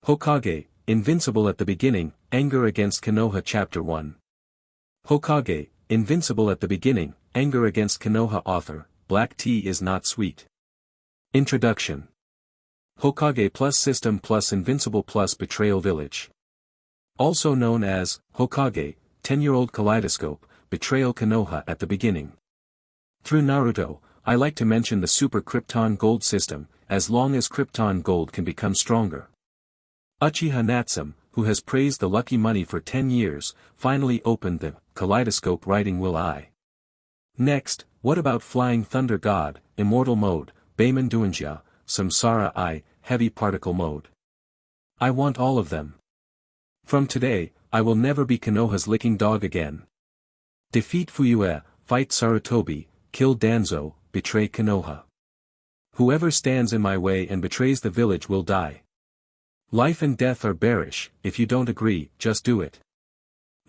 Hokage, Invincible at the beginning, Anger against Konoha Chapter 1. Hokage, Invincible at the beginning, Anger against Konoha. Author, Black tea is not sweet. Introduction. Hokage plus System plus Invincible plus Betrayal Village. Also known as, Hokage, 10-year-old Kaleidoscope, Betrayal Konoha at the beginning. Through Naruto, I like to mention the Super Krypton Gold system, as long as Krypton Gold can become stronger. Uchiha Natsume, who has praised the lucky money for 10 years, finally opened the Kaleidoscope writing will I. Next, what about Flying Thunder God, Immortal Mode, Baeman Duinjia, Samsara I, Heavy Particle Mode? I want all of them. From today, I will never be Konoha's licking dog again. Defeat Fuyue, fight Sarutobi, kill Danzo, betray Konoha. Whoever stands in my way and betrays the village will die. Life and death are bearish, if you don't agree, just do it.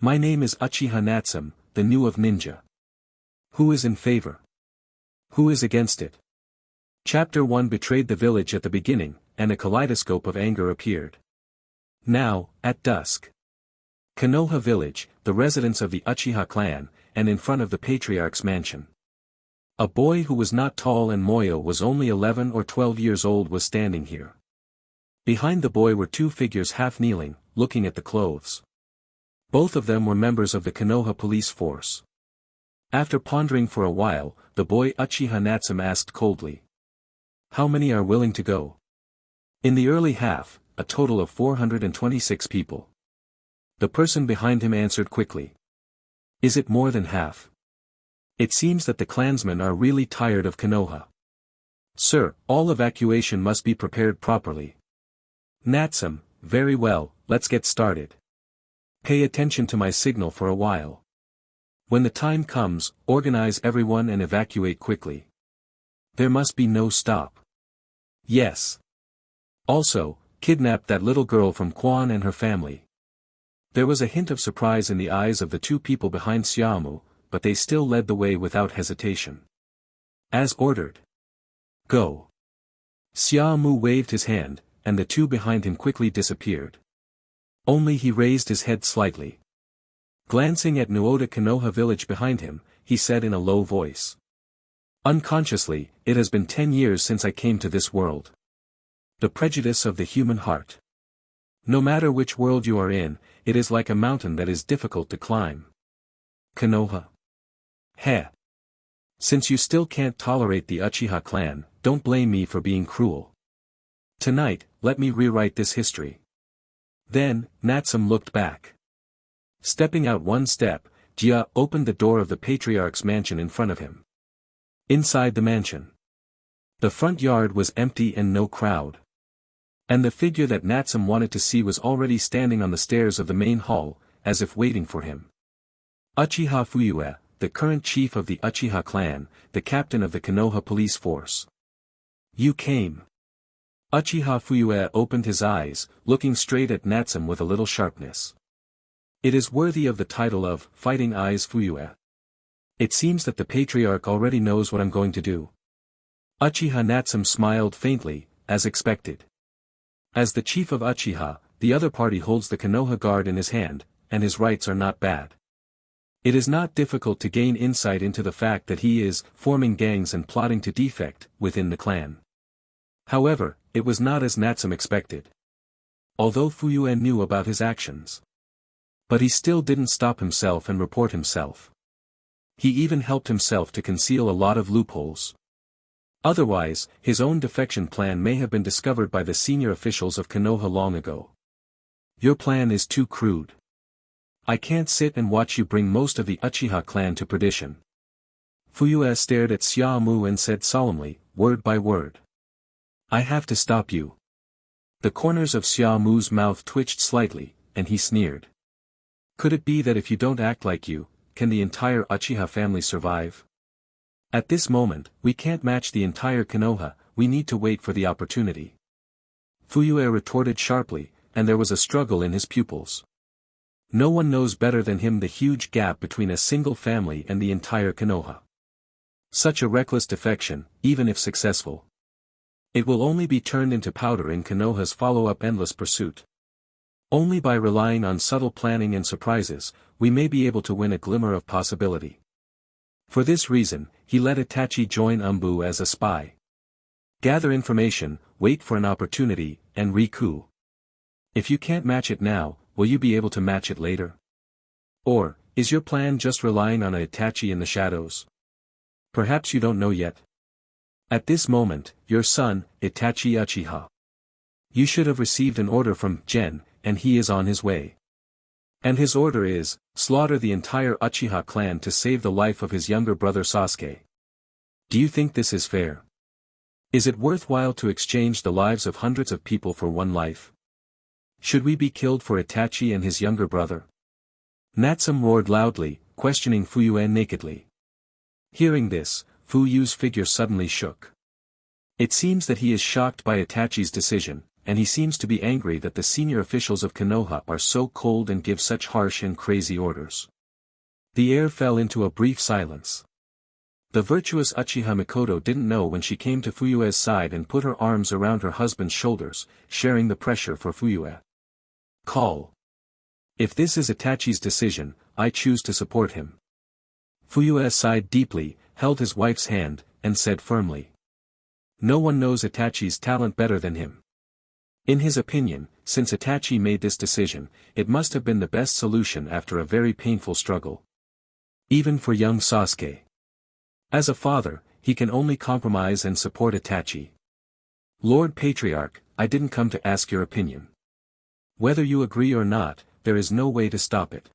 My name is Uchiha Natsume, the new of ninja. Who is in favor? Who is against it? Chapter 1 betrayed the village at the beginning, and a kaleidoscope of anger appeared. Now, at dusk. Konoha village, the residence of the Uchiha clan, and in front of the patriarch's mansion. A boy who was not tall and Moyo was only 11 or 12 years old was standing here. Behind the boy were two figures half kneeling, looking at the clothes. Both of them were members of the Konoha police force. After pondering for a while, the boy Uchiha Natsume asked coldly. How many are willing to go? In the early half, a total of 426 people. The person behind him answered quickly. Is it more than half? It seems that the clansmen are really tired of Konoha. Sir, all evacuation must be prepared properly. Natsume, very well, let's get started. Pay attention to my signal for a while. When the time comes, organize everyone and evacuate quickly. There must be no stop. Yes. Also, kidnap that little girl from Quan and her family. There was a hint of surprise in the eyes of the two people behind Xiaomu, but they still led the way without hesitation. As ordered. Go. Xiaomu waved his hand, and the two behind him quickly disappeared. Only he raised his head slightly. Glancing at Nuoda Konoha village behind him, he said in a low voice. Unconsciously, it has been 10 years since I came to this world. The prejudice of the human heart. No matter which world you are in, it is like a mountain that is difficult to climb. Konoha. Heh. Since you still can't tolerate the Uchiha clan, don't blame me for being cruel. Tonight, let me rewrite this history. Then, Natsume looked back. Stepping out one step, Jia opened the door of the patriarch's mansion in front of him. Inside the mansion. The front yard was empty and no crowd. And the figure that Natsume wanted to see was already standing on the stairs of the main hall, as if waiting for him. Uchiha Fuyue, the current chief of the Uchiha clan, the captain of the Konoha police force. You came. Uchiha Fuyue opened his eyes, looking straight at Natsume with a little sharpness. It is worthy of the title of Fighting Eyes Fuyue. It seems that the patriarch already knows what I'm going to do. Uchiha Natsume smiled faintly, as expected. As the chief of Uchiha, the other party holds the Konoha guard in his hand, and his rights are not bad. It is not difficult to gain insight into the fact that he is forming gangs and plotting to defect within the clan. However, it was not as Natsume expected. Although Fuyue knew about his actions. But he still didn't stop himself and report himself. He even helped himself to conceal a lot of loopholes. Otherwise, his own defection plan may have been discovered by the senior officials of Konoha long ago. Your plan is too crude. I can't sit and watch you bring most of the Uchiha clan to perdition. Fuyue stared at Xiaomu and said solemnly, word by word. I have to stop you. The corners of Xiaomu's mouth twitched slightly, and he sneered. Could it be that if you don't act like you, can the entire Uchiha family survive? At this moment, we can't match the entire Konoha, we need to wait for the opportunity. Fuyue retorted sharply, and there was a struggle in his pupils. No one knows better than him the huge gap between a single family and the entire Konoha. Such a reckless defection, even if successful. It will only be turned into powder in Konoha's follow-up endless pursuit. Only by relying on subtle planning and surprises, we may be able to win a glimmer of possibility. For this reason, he let Itachi join Umbu as a spy. Gather information, wait for an opportunity, and recoup. If you can't match it now, will you be able to match it later? Or, is your plan just relying on Itachi in the shadows? Perhaps you don't know yet. At this moment, your son, Itachi Uchiha. You should have received an order from Gen, and he is on his way. And his order is, slaughter the entire Uchiha clan to save the life of his younger brother Sasuke. Do you think this is fair? Is it worthwhile to exchange the lives of hundreds of people for one life? Should we be killed for Itachi and his younger brother? Natsum roared loudly, questioning Fuyue nakedly. Hearing this, Fuyue's figure suddenly shook. It seems that he is shocked by Itachi's decision, and he seems to be angry that the senior officials of Konoha are so cold and give such harsh and crazy orders. The air fell into a brief silence. The virtuous Uchiha Mikoto didn't know when she came to Fuyue's side and put her arms around her husband's shoulders, sharing the pressure for Fuyue. Call. If this is Itachi's decision, I choose to support him. Fuyue sighed deeply, held his wife's hand, and said firmly. No one knows Itachi's talent better than him. In his opinion, since Itachi made this decision, it must have been the best solution after a very painful struggle. Even for young Sasuke. As a father, he can only compromise and support Itachi. Lord Patriarch, I didn't come to ask your opinion. Whether you agree or not, there is no way to stop it.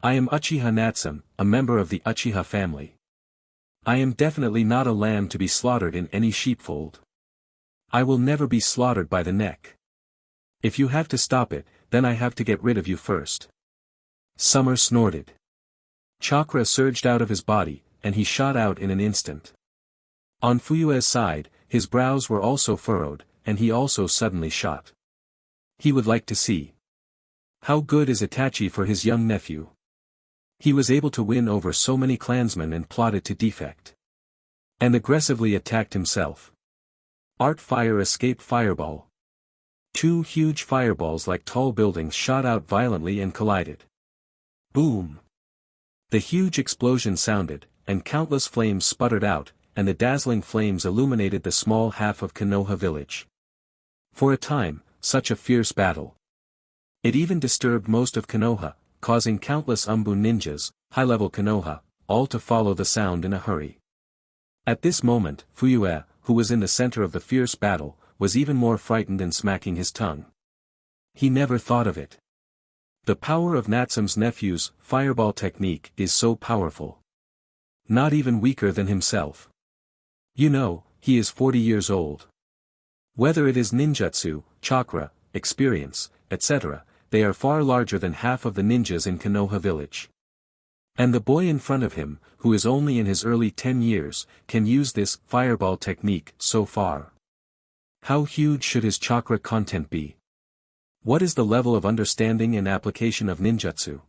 I am Uchiha Natsum, a member of the Uchiha family. I am definitely not a lamb to be slaughtered in any sheepfold. I will never be slaughtered by the neck. If you have to stop it, then I have to get rid of you first. Summer snorted. Chakra surged out of his body, and he shot out in an instant. On Fuyue's side, his brows were also furrowed, and he also suddenly shot. He would like to see. How good is Itachi for his young nephew? He was able to win over so many clansmen and plotted to defect. And aggressively attacked himself. Art Fire escaped Fireball. Two huge fireballs like tall buildings shot out violently and collided. Boom! The huge explosion sounded, and countless flames sputtered out, and the dazzling flames illuminated the small half of Konoha village. For a time, such a fierce battle. It even disturbed most of Konoha, causing countless Umbu ninjas, high-level Konoha, all to follow the sound in a hurry. At this moment, Fuyue, who was in the center of the fierce battle, was even more frightened and smacking his tongue. He never thought of it. The power of Natsum's nephew's fireball technique is so powerful. Not even weaker than himself. You know, he is 40 years old. Whether it is ninjutsu, chakra, experience, etc., they are far larger than half of the ninjas in Konoha village. And the boy in front of him, who is only in his early 10 years, can use this fireball technique so far. How huge should his chakra content be? What is the level of understanding and application of ninjutsu?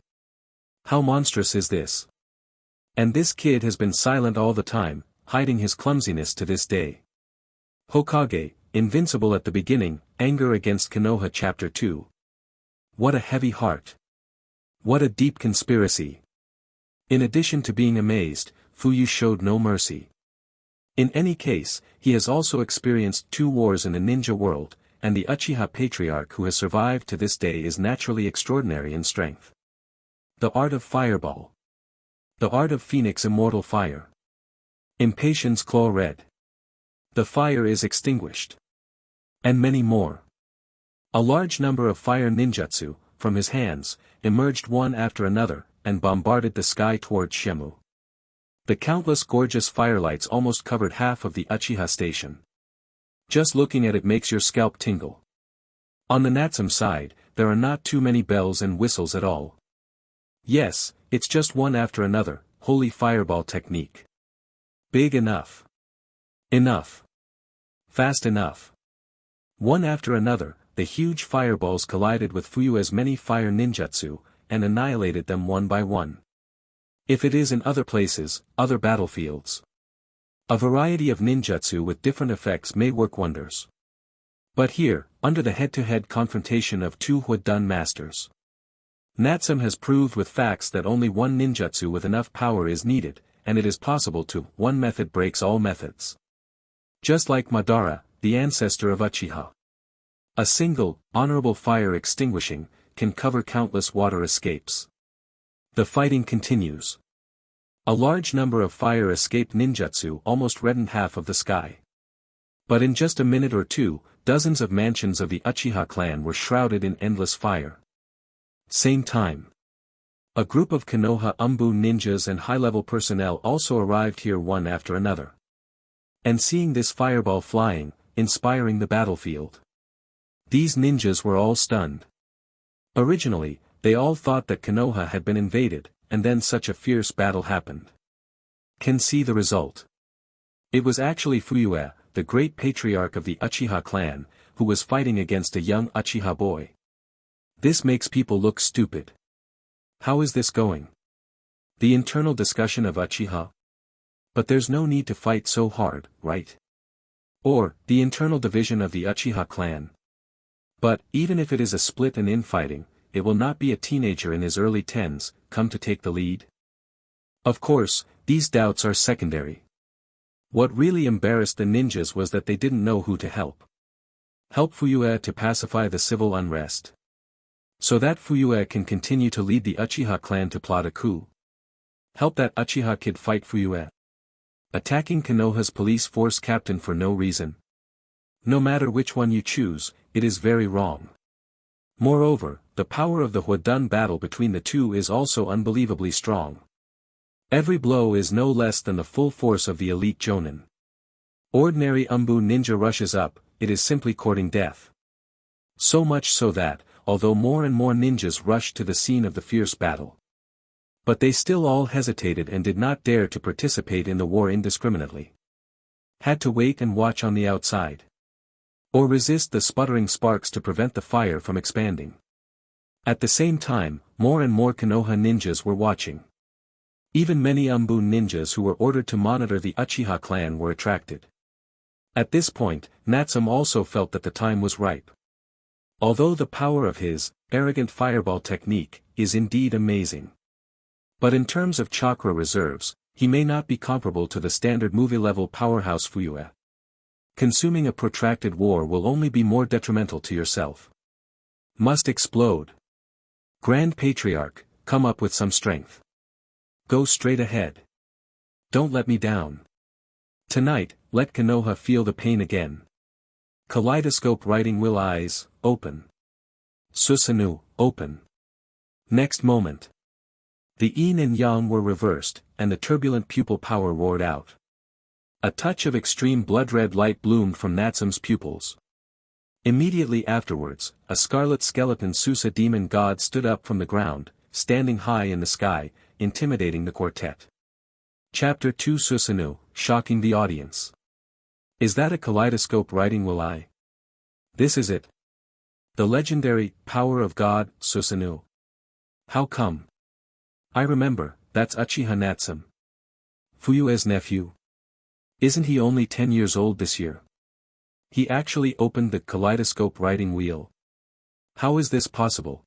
How monstrous is this? And this kid has been silent all the time, hiding his clumsiness to this day. Hokage, Invincible at the beginning, Anger against Konoha Chapter 2. What a heavy heart. What a deep conspiracy. In addition to being amazed, Fuyue showed no mercy. In any case, he has also experienced 2 wars in the ninja world, and the Uchiha Patriarch who has survived to this day is naturally extraordinary in strength. The art of Fireball. The art of Phoenix Immortal Fire. Impatience Claw Red. The fire is extinguished. And many more. A large number of fire ninjutsu, from his hands, emerged one after another, and bombarded the sky towards Shemu. The countless gorgeous firelights almost covered half of the Uchiha station. Just looking at it makes your scalp tingle. On the Natsum side, there are not too many bells and whistles at all. Yes, it's just one after another, holy fireball technique. Big enough. Enough. Fast enough. One after another, the huge fireballs collided with Fuyue's many fire ninjutsu, and annihilated them one by one. If it is in other places, other battlefields. A variety of ninjutsu with different effects may work wonders. But here, under the head-to-head confrontation of two Huadun masters, Natsum has proved with facts that only one ninjutsu with enough power is needed, and it is possible to, one method breaks all methods. Just like Madara, the ancestor of Uchiha. A single, honorable fire extinguishing, can cover countless water escapes. The fighting continues. A large number of fire escape ninjutsu almost reddened half of the sky. But in just a minute or two, dozens of mansions of the Uchiha clan were shrouded in endless fire. Same time. A group of Konoha Umbu ninjas and high-level personnel also arrived here one after another. And seeing this fireball flying, inspiring the battlefield. These ninjas were all stunned. Originally, they all thought that Konoha had been invaded, and then such a fierce battle happened. Can see the result. It was actually Fuyue, the great patriarch of the Uchiha clan, who was fighting against a young Uchiha boy. This makes people look stupid. How is this going? The internal discussion of Uchiha? But there's no need to fight so hard, right? Or, the internal division of the Uchiha clan. But, even if it is a split and infighting, it will not be a teenager in his early tens, come to take the lead. Of course, these doubts are secondary. What really embarrassed the ninjas was that they didn't know who to help. Help Fuyue to pacify the civil unrest. So that Fuyue can continue to lead the Uchiha clan to plot a coup. Help that Uchiha kid fight Fuyue. Attacking Konoha's police force captain for no reason. No matter which one you choose, it is very wrong. Moreover, the power of the Huadun battle between the two is also unbelievably strong. Every blow is no less than the full force of the elite Jonin. Ordinary Umbu ninja rushes up, it is simply courting death. So much so that, although more and more ninjas rushed to the scene of the fierce battle, but they still all hesitated and did not dare to participate in the war indiscriminately. Had to wait and watch on the outside. Or resist the sputtering sparks to prevent the fire from expanding. At the same time, more and more Konoha ninjas were watching. Even many Umbu ninjas who were ordered to monitor the Uchiha clan were attracted. At this point, Natsum also felt that the time was ripe. Although the power of his, arrogant fireball technique, is indeed amazing. But in terms of chakra reserves, he may not be comparable to the standard movie-level powerhouse Fuyue. Consuming a protracted war will only be more detrimental to yourself. Must explode. Grand Patriarch, come up with some strength. Go straight ahead. Don't let me down. Tonight, let Konoha feel the pain again. Kaleidoscope writing will eyes, open. Susanoo, open. Next moment. The yin and yang were reversed, and the turbulent pupil power roared out. A touch of extreme blood-red light bloomed from Natsum's pupils. Immediately afterwards, a scarlet skeleton Susa demon god stood up from the ground, standing high in the sky, intimidating the quartet. Chapter 2 Susanoo, shocking the audience. Is that a kaleidoscope writing will I? This is it. The legendary, power of God, Susanoo. How come? I remember, that's Uchiha Natsum. Fuyue's nephew. Isn't he only 10 years old this year? He actually opened the kaleidoscope writing wheel. How is this possible?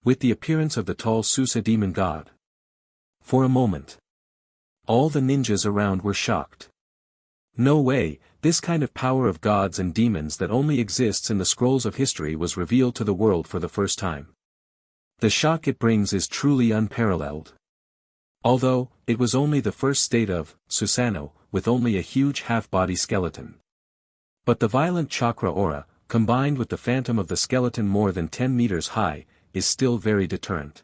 With the appearance of the tall Susa demon god. For a moment. All the ninjas around were shocked. No way, this kind of power of gods and demons that only exists in the scrolls of history was revealed to the world for the first time. The shock it brings is truly unparalleled. Although, it was only the first state of Susanoo, with only a huge half-body skeleton. But the violent chakra aura, combined with the phantom of the skeleton more than 10 meters high, is still very deterrent.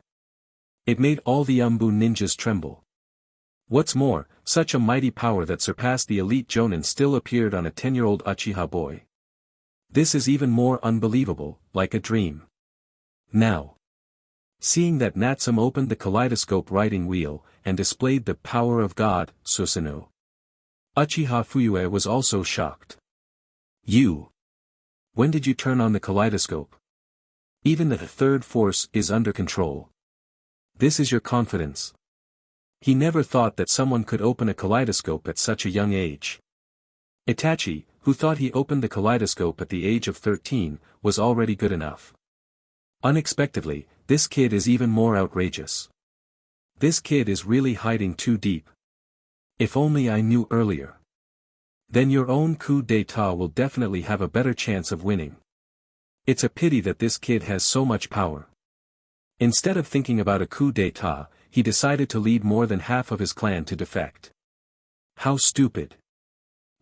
It made all the Umbu ninjas tremble. What's more, such a mighty power that surpassed the elite Jonin still appeared on a 10-year-old Uchiha boy. This is even more unbelievable, like a dream. Now, seeing that Natsum opened the kaleidoscope writing wheel, and displayed the power of God, Susanoo, Uchiha Fuyue was also shocked. You! When did you turn on the kaleidoscope? Even the third force is under control. This is your confidence. He never thought that someone could open a kaleidoscope at such a young age. Itachi, who thought he opened the kaleidoscope at the age of 13, was already good enough. Unexpectedly, this kid is even more outrageous. This kid is really hiding too deep. If only I knew earlier. Then your own coup d'état will definitely have a better chance of winning. It's a pity that this kid has so much power. Instead of thinking about a coup d'état, he decided to lead more than half of his clan to defect. How stupid.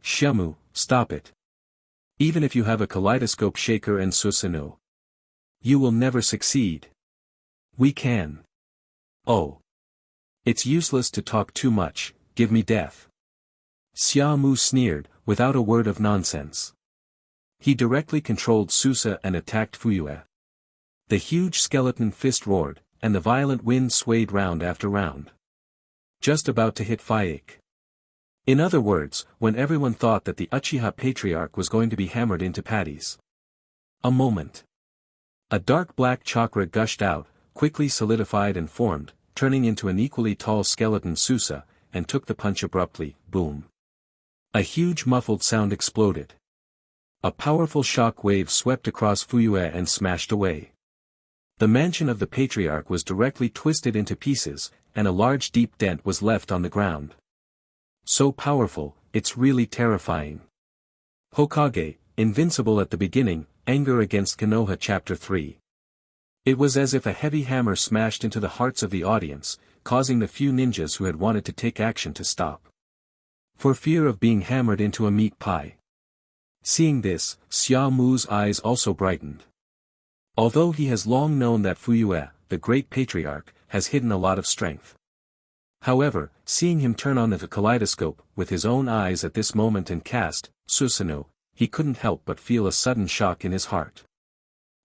Xiaomu, stop it. Even if you have a kaleidoscope shaker and Susanoo, you will never succeed. We can. Oh. It's useless to talk too much, give me death. Xiaomu sneered, without a word of nonsense. He directly controlled Susa and attacked Fuyue. The huge skeleton fist roared, and the violent wind swayed round after round. Just about to hit Fuyake. In other words, when everyone thought that the Uchiha Patriarch was going to be hammered into patties. A moment. A dark black chakra gushed out, quickly solidified and formed, turning into an equally tall skeleton Susa, and took the punch abruptly, boom. A huge muffled sound exploded. A powerful shock wave swept across Fuyue and smashed away. The mansion of the Patriarch was directly twisted into pieces, and a large deep dent was left on the ground. So powerful, it's really terrifying. Hokage, Invincible at the beginning, Anger against Konoha Chapter 3. It was as if a heavy hammer smashed into the hearts of the audience, causing the few ninjas who had wanted to take action to stop. For fear of being hammered into a meat pie. Seeing this, Xiaomu's eyes also brightened. Although he has long known that Fuyue, the great patriarch, has hidden a lot of strength. However, seeing him turn on the kaleidoscope with his own eyes at this moment and cast Susanoo, he couldn't help but feel a sudden shock in his heart.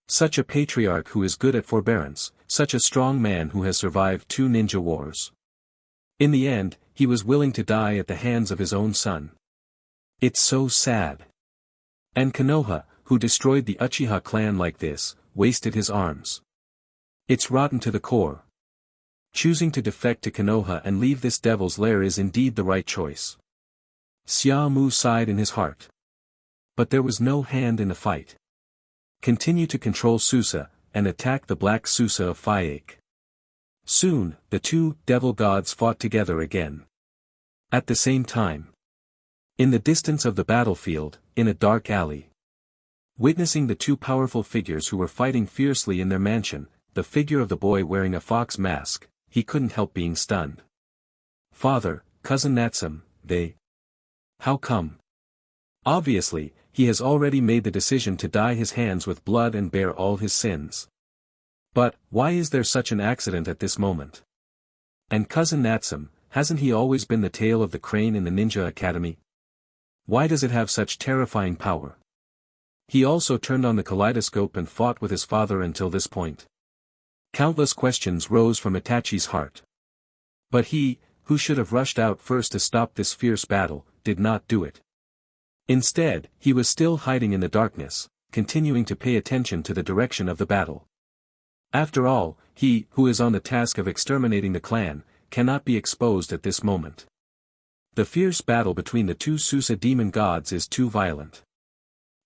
Such a patriarch who is good at forbearance, such a strong man who has survived 2 ninja wars. In the end, he was willing to die at the hands of his own son. It's so sad. And Konoha, who destroyed the Uchiha clan like this, wasted his arms. It's rotten to the core. Choosing to defect to Konoha and leave this devil's lair is indeed the right choice. Xiaomu sighed in his heart. But there was no hand in the fight. Continue to control Susa, and attack the black Susa of Fuyake. Soon, the 2 devil gods fought together again. At the same time. In the distance of the battlefield, in a dark alley. Witnessing the 2 powerful figures who were fighting fiercely in their mansion, the figure of the boy wearing a fox mask, he couldn't help being stunned. Father, cousin Natsum, they. How come? Obviously, he has already made the decision to dye his hands with blood and bear all his sins. But, why is there such an accident at this moment? And cousin Natsum, hasn't he always been the tail of the crane in the Ninja Academy? Why does it have such terrifying power? He also turned on the kaleidoscope and fought with his father until this point. Countless questions rose from Itachi's heart. But he, who should have rushed out first to stop this fierce battle, did not do it. Instead, he was still hiding in the darkness, continuing to pay attention to the direction of the battle. After all, he, who is on the task of exterminating the clan, cannot be exposed at this moment. The fierce battle between the 2 Susa demon gods is too violent.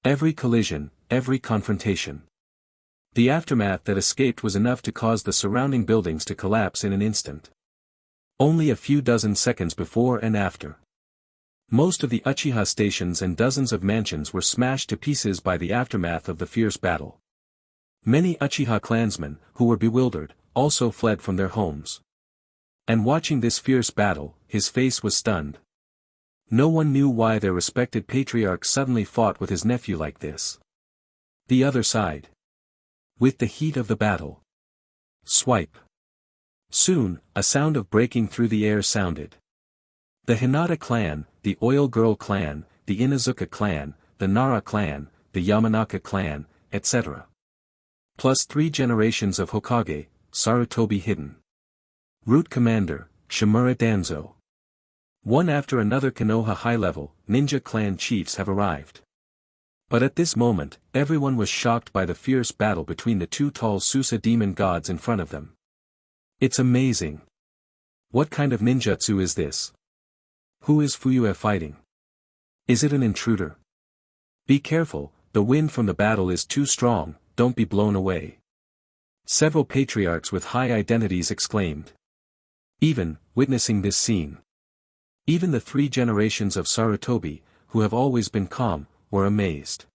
Every collision, every confrontation. The aftermath that escaped was enough to cause the surrounding buildings to collapse in an instant. Only a few dozen seconds before and after. Most of the Uchiha stations and dozens of mansions were smashed to pieces by the aftermath of the fierce battle. Many Uchiha clansmen, who were bewildered, also fled from their homes. And watching this fierce battle, his face was stunned. No one knew why their respected patriarch suddenly fought with his nephew like this. The other side. With the heat of the battle. Swipe. Soon, a sound of breaking through the air sounded. The Hinata clan, the Oil Girl clan, the Inuzuka clan, the Nara clan, the Yamanaka clan, etc. Plus 3 generations of Hokage, Sarutobi hidden. Root Commander, Shimura Danzo. One after another Konoha high-level, ninja clan chiefs have arrived. But at this moment, everyone was shocked by the fierce battle between the 2 tall Susa demon gods in front of them. It's amazing. What kind of ninjutsu is this? Who is Fuyue fighting? Is it an intruder? Be careful, the wind from the battle is too strong, don't be blown away. Several patriarchs with high identities exclaimed. Witnessing this scene. Even the 3 generations of Sarutobi, who have always been calm, were amazed.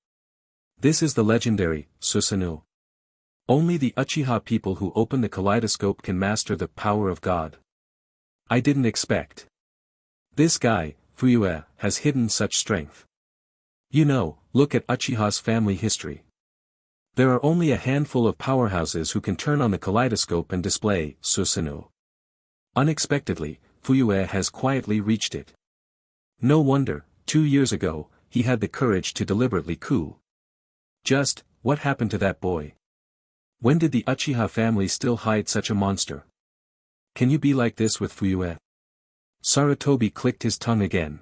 This is the legendary Susanoo. Only the Uchiha people who open the kaleidoscope can master the power of God. I didn't expect. This guy, Fuyue, has hidden such strength. Look at Uchiha's family history. There are only a handful of powerhouses who can turn on the kaleidoscope and display Susanoo. Unexpectedly, Fuyue has quietly reached it. No wonder, 2 years ago, he had the courage to deliberately coup. Just, what happened to that boy? When did the Uchiha family still hide such a monster? Can you be like this with Fuyue? Sarutobi clicked his tongue again.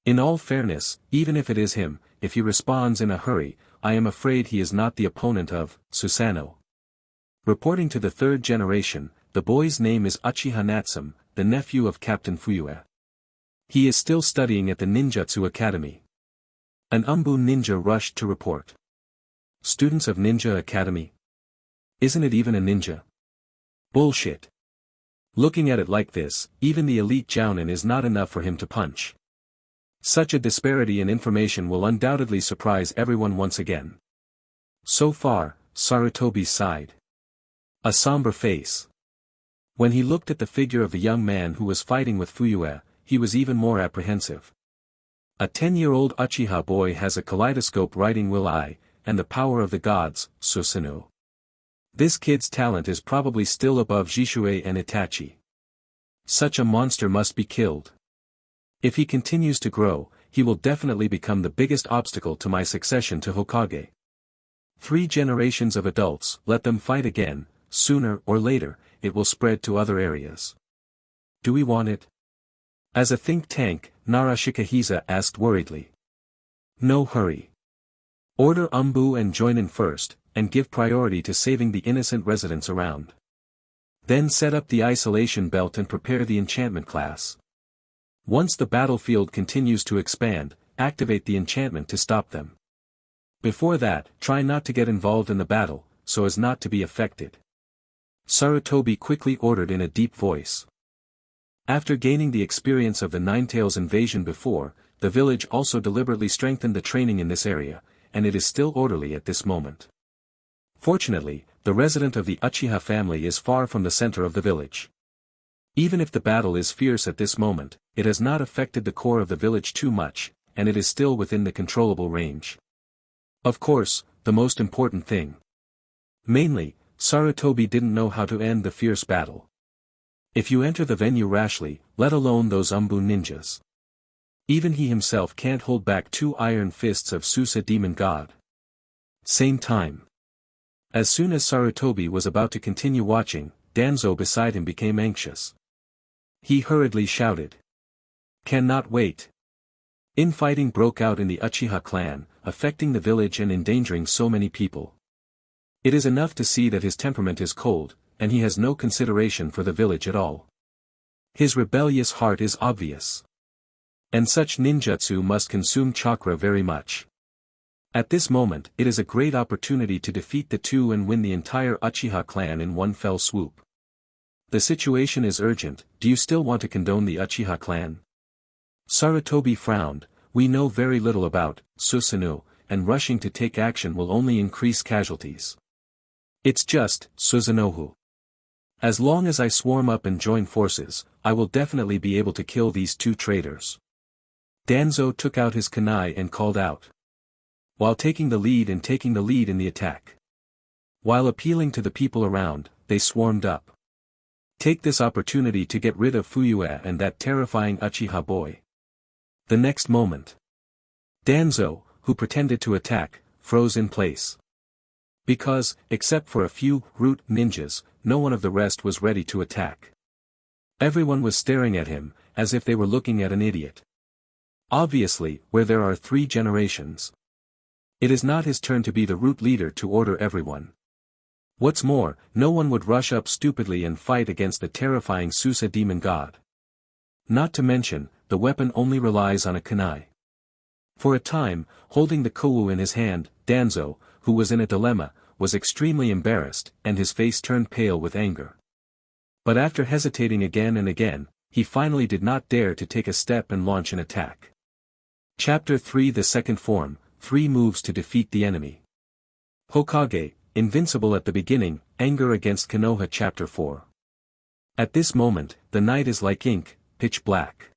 In all fairness, even if it is him, if he responds in a hurry, I am afraid he is not the opponent of Susanoo. Reporting to the 3rd generation, the boy's name is Uchiha Natsum, the nephew of Captain Fuyue. He is still studying at the Ninjutsu Academy. An Umbu ninja rushed to report. Students of Ninja Academy? Isn't it even a ninja? Bullshit. Looking at it like this, even the elite Jounin is not enough for him to punch. Such a disparity in information will undoubtedly surprise everyone once again. So far, Sarutobi sighed. A somber face. When he looked at the figure of the young man who was fighting with Fuyue, he was even more apprehensive. A 10-year-old Uchiha boy has a kaleidoscope writing will I, and the power of the gods, Susanoo. This kid's talent is probably still above Jishue and Itachi. Such a monster must be killed. If he continues to grow, he will definitely become the biggest obstacle to my succession to Hokage. 3 generations of adults, let them fight again, sooner or later, it will spread to other areas. Do we want it? As a think tank, Nara Shikahisa asked worriedly. No hurry. Order Umbu and join in first, and give priority to saving the innocent residents around. Then set up the isolation belt and prepare the enchantment class. Once the battlefield continues to expand, activate the enchantment to stop them. Before that, try not to get involved in the battle, so as not to be affected. Sarutobi quickly ordered in a deep voice. After gaining the experience of the Ninetales invasion before, the village also deliberately strengthened the training in this area, and it is still orderly at this moment. Fortunately, the resident of the Uchiha family is far from the center of the village. Even if the battle is fierce at this moment, it has not affected the core of the village too much, and it is still within the controllable range. Of course, the most important thing. Mainly, Sarutobi didn't know how to end the fierce battle. If you enter the venue rashly, let alone those Umbu ninjas. Even he himself can't hold back 2 iron fists of Susa demon god. Same time. As soon as Sarutobi was about to continue watching, Danzo beside him became anxious. He hurriedly shouted. Cannot wait. Infighting broke out in the Uchiha clan, affecting the village and endangering so many people. It is enough to see that his temperament is cold, and he has no consideration for the village at all. His rebellious heart is obvious. And such ninjutsu must consume chakra very much. At this moment, it is a great opportunity to defeat the 2 and win the entire Uchiha clan in one fell swoop. The situation is urgent, do you still want to condone the Uchiha clan? Sarutobi frowned, we know very little about Susanoo, and rushing to take action will only increase casualties. It's just, Susanoo. As long as I swarm up and join forces, I will definitely be able to kill these 2 traitors. Danzo took out his kunai and called out. While taking the lead in the attack. While appealing to the people around, they swarmed up. Take this opportunity to get rid of Fuyue and that terrifying Uchiha boy. The next moment. Danzo, who pretended to attack, froze in place. Because, except for a few root ninjas, no one of the rest was ready to attack. Everyone was staring at him, as if they were looking at an idiot. Obviously, where there are 3 generations. It is not his turn to be the root leader to order everyone. What's more, no one would rush up stupidly and fight against the terrifying Susa demon god. Not to mention, the weapon only relies on a kunai. For a time, holding the Kowu in his hand, Danzo, who was in a dilemma, was extremely embarrassed, and his face turned pale with anger. But after hesitating again and again, he finally did not dare to take a step and launch an attack. Chapter 3 The Second Form, 3 Moves to Defeat the Enemy. Hokage, Invincible at the Beginning, Anger against Konoha Chapter 4. At this moment, the night is like ink, pitch black.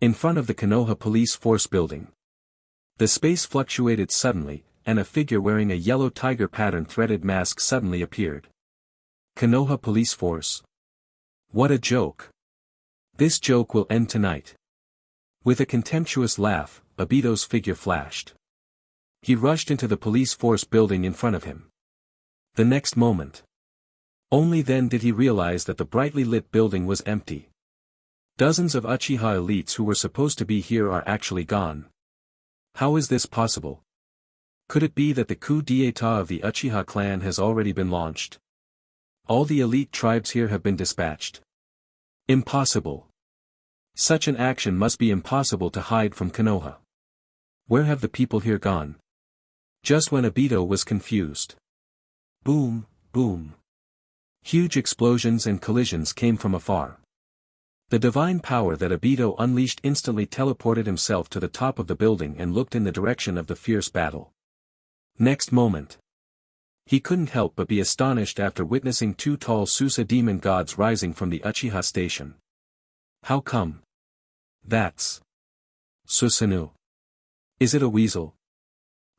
In front of the Konoha police force building. The space fluctuated suddenly, and a figure wearing a yellow tiger pattern threaded mask suddenly appeared. Konoha police force. What a joke. This joke will end tonight. With a contemptuous laugh, Obito's figure flashed. He rushed into the police force building in front of him. The next moment. Only then did he realize that the brightly lit building was empty. Dozens of Uchiha elites who were supposed to be here are actually gone. How is this possible? Could it be that the coup d'état of the Uchiha clan has already been launched? All the elite tribes here have been dispatched. Impossible. Such an action must be impossible to hide from Konoha. Where have the people here gone? Just when Obito was confused. Boom, boom. Huge explosions and collisions came from afar. The divine power that Obito unleashed instantly teleported himself to the top of the building and looked in the direction of the fierce battle. Next moment. He couldn't help but be astonished after witnessing 2 tall Susa demon gods rising from the Uchiha station. How come? That's Susanoo. Is it a weasel?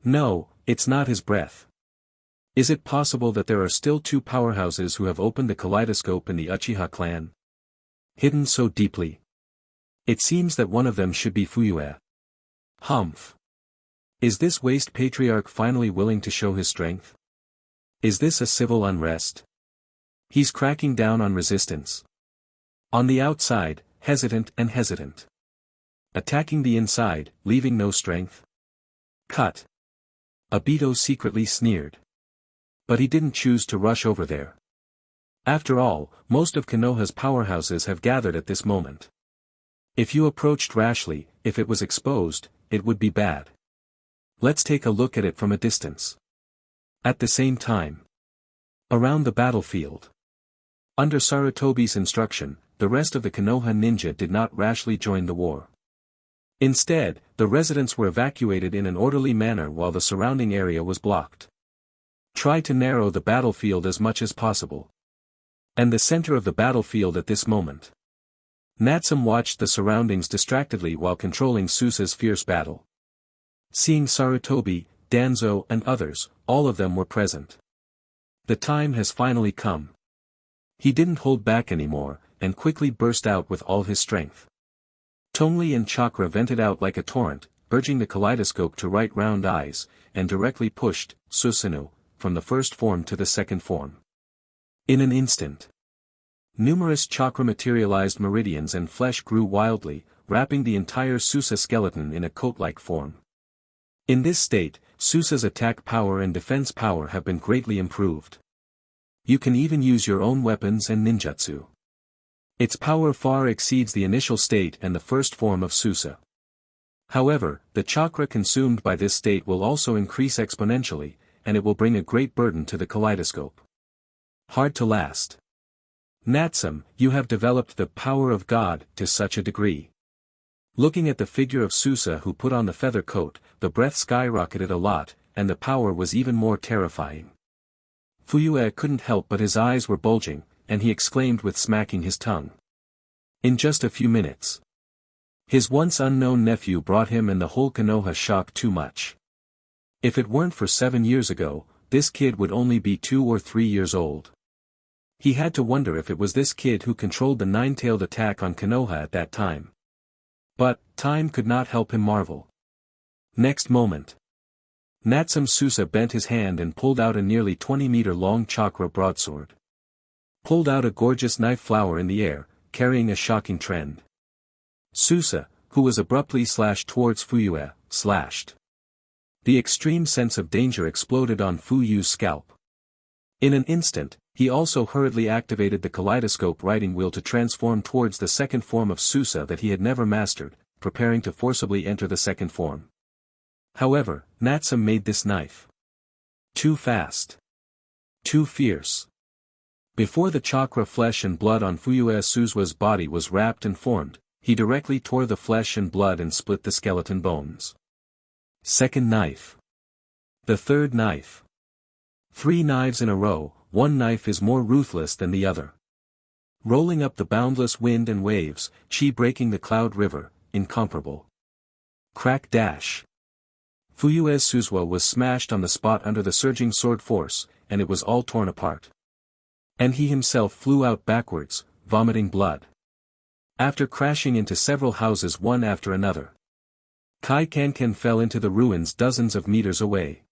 No, it's not his breath. Is it possible that there are still 2 powerhouses who have opened the kaleidoscope in the Uchiha clan? Hidden so deeply. It seems that one of them should be Fuyue. Humph. Is this waste patriarch finally willing to show his strength? Is this a civil unrest? He's cracking down on resistance. On the outside, hesitant and hesitant. Attacking the inside, leaving no strength. Cut. Obito secretly sneered. But he didn't choose to rush over there. After all, most of Konoha's powerhouses have gathered at this moment. If you approached rashly, if it was exposed, it would be bad. Let's take a look at it from a distance. At the same time. Around the battlefield. Under Sarutobi's instruction, the rest of the Konoha ninja did not rashly join the war. Instead, the residents were evacuated in an orderly manner while the surrounding area was blocked. Try to narrow the battlefield as much as possible. And the center of the battlefield at this moment. Natsum watched the surroundings distractedly while controlling Susa's fierce battle. Seeing Sarutobi, Danzo and others, all of them were present. The time has finally come. He didn't hold back anymore, and quickly burst out with all his strength. Tongli and chakra vented out like a torrent, urging the kaleidoscope to right round eyes, and directly pushed Susanoo from the first form to the second form. In an instant. Numerous chakra materialized meridians and flesh grew wildly, wrapping the entire Susa skeleton in a coat-like form. In this state, Susa's attack power and defense power have been greatly improved. You can even use your own weapons and ninjutsu. Its power far exceeds the initial state and the first form of Susa. However, the chakra consumed by this state will also increase exponentially, and it will bring a great burden to the kaleidoscope. Hard to last. Natsum, you have developed the power of God to such a degree. Looking at the figure of Susa who put on the feather coat, the breath skyrocketed a lot, and the power was even more terrifying. Fuyue couldn't help but his eyes were bulging, and he exclaimed with smacking his tongue. In just a few minutes. His once unknown nephew brought him and the whole Konoha shock too much. If it weren't for 7 years ago, this kid would only be 2 or 3 years old. He had to wonder if it was this kid who controlled the nine-tailed attack on Konoha at that time. But, time could not help him marvel. Next moment. Natsum Susa bent his hand and pulled out a nearly 20-meter-long chakra broadsword. Pulled out a gorgeous knife flower in the air, carrying a shocking trend. Susa, who was abruptly slashed towards Fuyue, slashed. The extreme sense of danger exploded on Fuyue's scalp. In an instant, he also hurriedly activated the kaleidoscope riding wheel to transform towards the second form of Susa that he had never mastered, preparing to forcibly enter the second form. However, Natsum made this knife too fast, too fierce. Before the chakra flesh and blood on Fuyue Suzuwa's body was wrapped and formed, he directly tore the flesh and blood and split the skeleton bones. Second knife. The third knife. 3 knives in a row, one knife is more ruthless than the other. Rolling up the boundless wind and waves, chi breaking the cloud river, incomparable. Crack dash. Fuyue Suzuwa was smashed on the spot under the surging sword force, and it was all torn apart. And he himself flew out backwards, vomiting blood. After crashing into several houses one after another, Kai Kanken fell into the ruins dozens of meters away.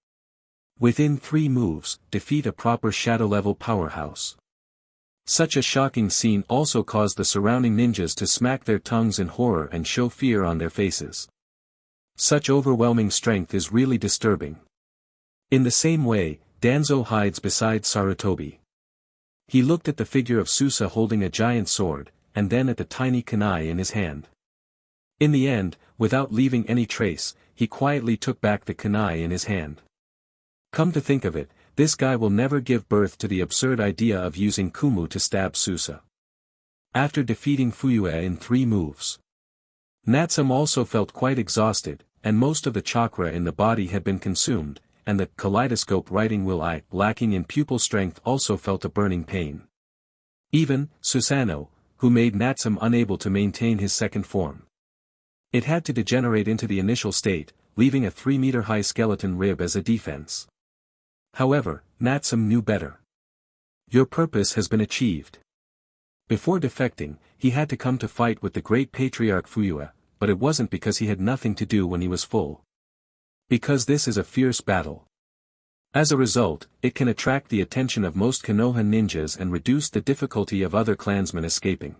Within 3 moves, defeat a proper shadow-level powerhouse. Such a shocking scene also caused the surrounding ninjas to smack their tongues in horror and show fear on their faces. Such overwhelming strength is really disturbing. In the same way, Danzo hides beside Sarutobi. He looked at the figure of Susa holding a giant sword, and then at the tiny kunai in his hand. In the end, without leaving any trace, he quietly took back the kunai in his hand. Come to think of it, this guy will never give birth to the absurd idea of using Kumu to stab Susa. After defeating Fuyue in 3 moves, Natsum also felt quite exhausted, and most of the chakra in the body had been consumed, and the kaleidoscope writing will I, lacking in pupil strength, also felt a burning pain. Even Susanoo, who made Natsum unable to maintain his second form. It had to degenerate into the initial state, leaving a 3-meter-high skeleton rib as a defense. However, Natsum knew better. Your purpose has been achieved. Before defecting, he had to come to fight with the great patriarch Fuyue, but it wasn't because he had nothing to do when he was full. Because this is a fierce battle. As a result, it can attract the attention of most Konoha ninjas and reduce the difficulty of other clansmen escaping.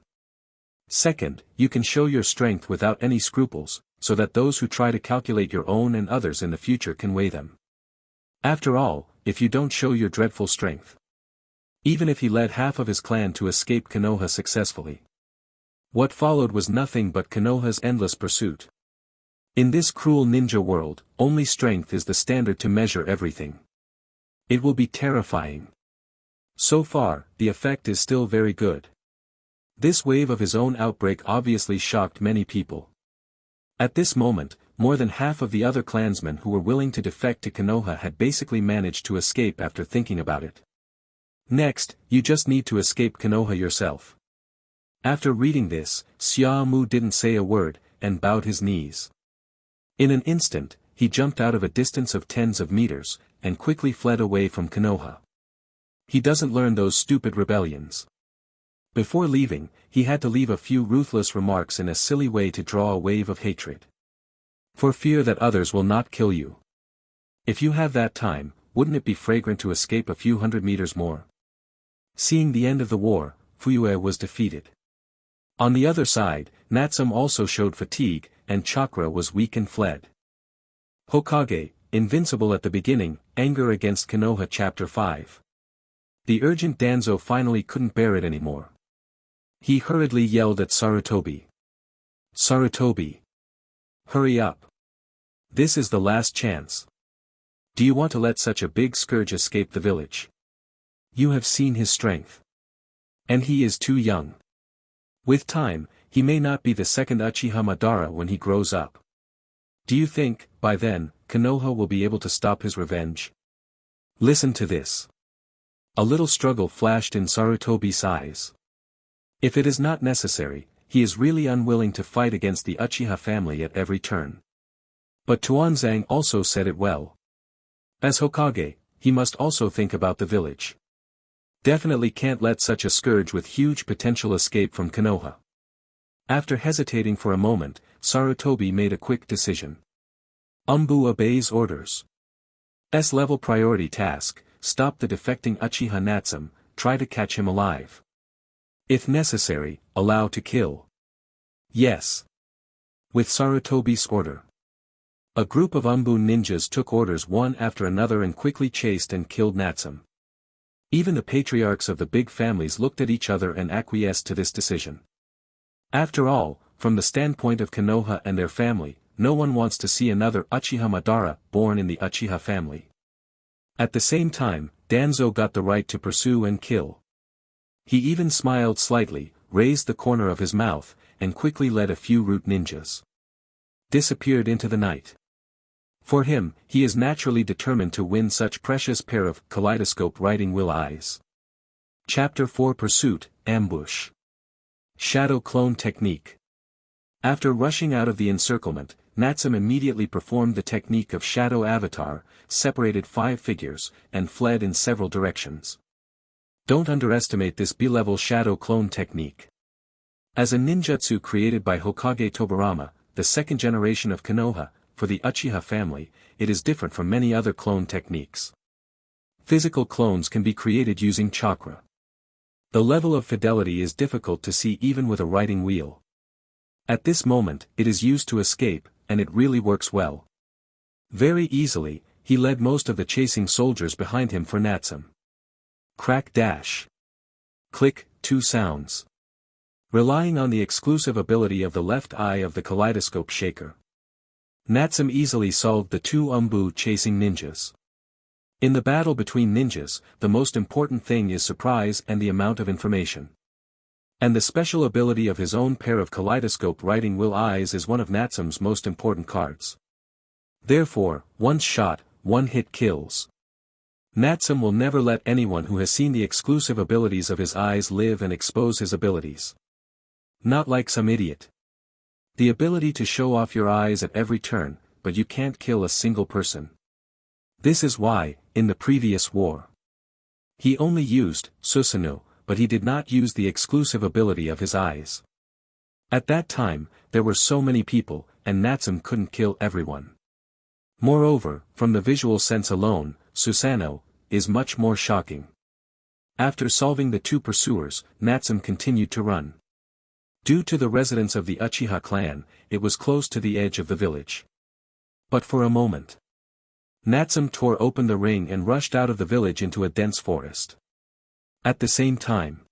Second, you can show your strength without any scruples, so that those who try to calculate your own and others in the future can weigh them. After all, if you don't show your dreadful strength. Even if he led half of his clan to escape Konoha successfully. What followed was nothing but Konoha's endless pursuit. In this cruel ninja world, only strength is the standard to measure everything. It will be terrifying. So far, the effect is still very good. This wave of his own outbreak obviously shocked many people. At this moment, more than half of the other clansmen who were willing to defect to Konoha had basically managed to escape after thinking about it. Next, you just need to escape Konoha yourself. After reading this, Xiaomu didn't say a word, and bowed his knees. In an instant, he jumped out of a distance of tens of meters, and quickly fled away from Konoha. He doesn't learn those stupid rebellions. Before leaving, he had to leave a few ruthless remarks in a silly way to draw a wave of hatred. For fear that others will not kill you. If you have that time, wouldn't it be fragrant to escape a few hundred meters more? Seeing the end of the war, Fuyue was defeated. On the other side, Natsum also showed fatigue, and chakra was weak and fled. Hokage, Invincible at the beginning, Anger against Konoha Chapter 5. The urgent Danzo finally couldn't bear it anymore. He hurriedly yelled at Sarutobi. Sarutobi! Hurry up! This is the last chance. Do you want to let such a big scourge escape the village? You have seen his strength. And he is too young. With time, he may not be the second Uchiha Madara when he grows up. Do you think, by then, Konoha will be able to stop his revenge? Listen to this. A little struggle flashed in Sarutobi's eyes. If it is not necessary, he is really unwilling to fight against the Uchiha family at every turn. But Tuanzang also said it well. As Hokage, he must also think about the village. Definitely can't let such a scourge with huge potential escape from Konoha. After hesitating for a moment, Sarutobi made a quick decision. Umbu obeys orders. S-level priority task, stop the defecting Uchiha Natsum, try to catch him alive. If necessary, allow to kill. Yes. With Sarutobi's order. A group of Umbu ninjas took orders one after another and quickly chased and killed Natsum. Even the patriarchs of the big families looked at each other and acquiesced to this decision. After all, from the standpoint of Konoha and their family, no one wants to see another Uchiha Madara born in the Uchiha family. At the same time, Danzo got the right to pursue and kill. He even smiled slightly, raised the corner of his mouth, and quickly led a few root ninjas. Disappeared into the night. For him, he is naturally determined to win such precious pair of kaleidoscope riding will eyes. Chapter 4 Pursuit, Ambush. Shadow Clone Technique. After rushing out of the encirclement, Natsum immediately performed the technique of Shadow Avatar, separated 5 figures, and fled in several directions. Don't underestimate this B-level Shadow Clone technique. As a ninjutsu created by Hokage Tobirama, the second generation of Konoha, for the Uchiha family, it is different from many other clone techniques. Physical clones can be created using chakra. The level of fidelity is difficult to see even with a riding wheel. At this moment, it is used to escape, and it really works well. Very easily, he led most of the chasing soldiers behind him for Natsum. Crack dash. Click, 2 sounds. Relying on the exclusive ability of the left eye of the kaleidoscope shaker, Natsum easily solved the 2 Umbu chasing ninjas. In the battle between ninjas, the most important thing is surprise and the amount of information. And the special ability of his own pair of kaleidoscope riding will eyes is one of Natsum's most important cards. Therefore, once shot, one hit kills. Natsum will never let anyone who has seen the exclusive abilities of his eyes live and expose his abilities. Not like some idiot. The ability to show off your eyes at every turn, but you can't kill a single person. This is why, in the previous war, he only used Susanoo, but he did not use the exclusive ability of his eyes. At that time, there were so many people, and Natsum couldn't kill everyone. Moreover, from the visual sense alone, Susanoo is much more shocking. After solving the 2 pursuers, Natsum continued to run. Due to the residence of the Uchiha clan, it was close to the edge of the village. But for a moment, Natsum tore open the ring and rushed out of the village into a dense forest. At the same time,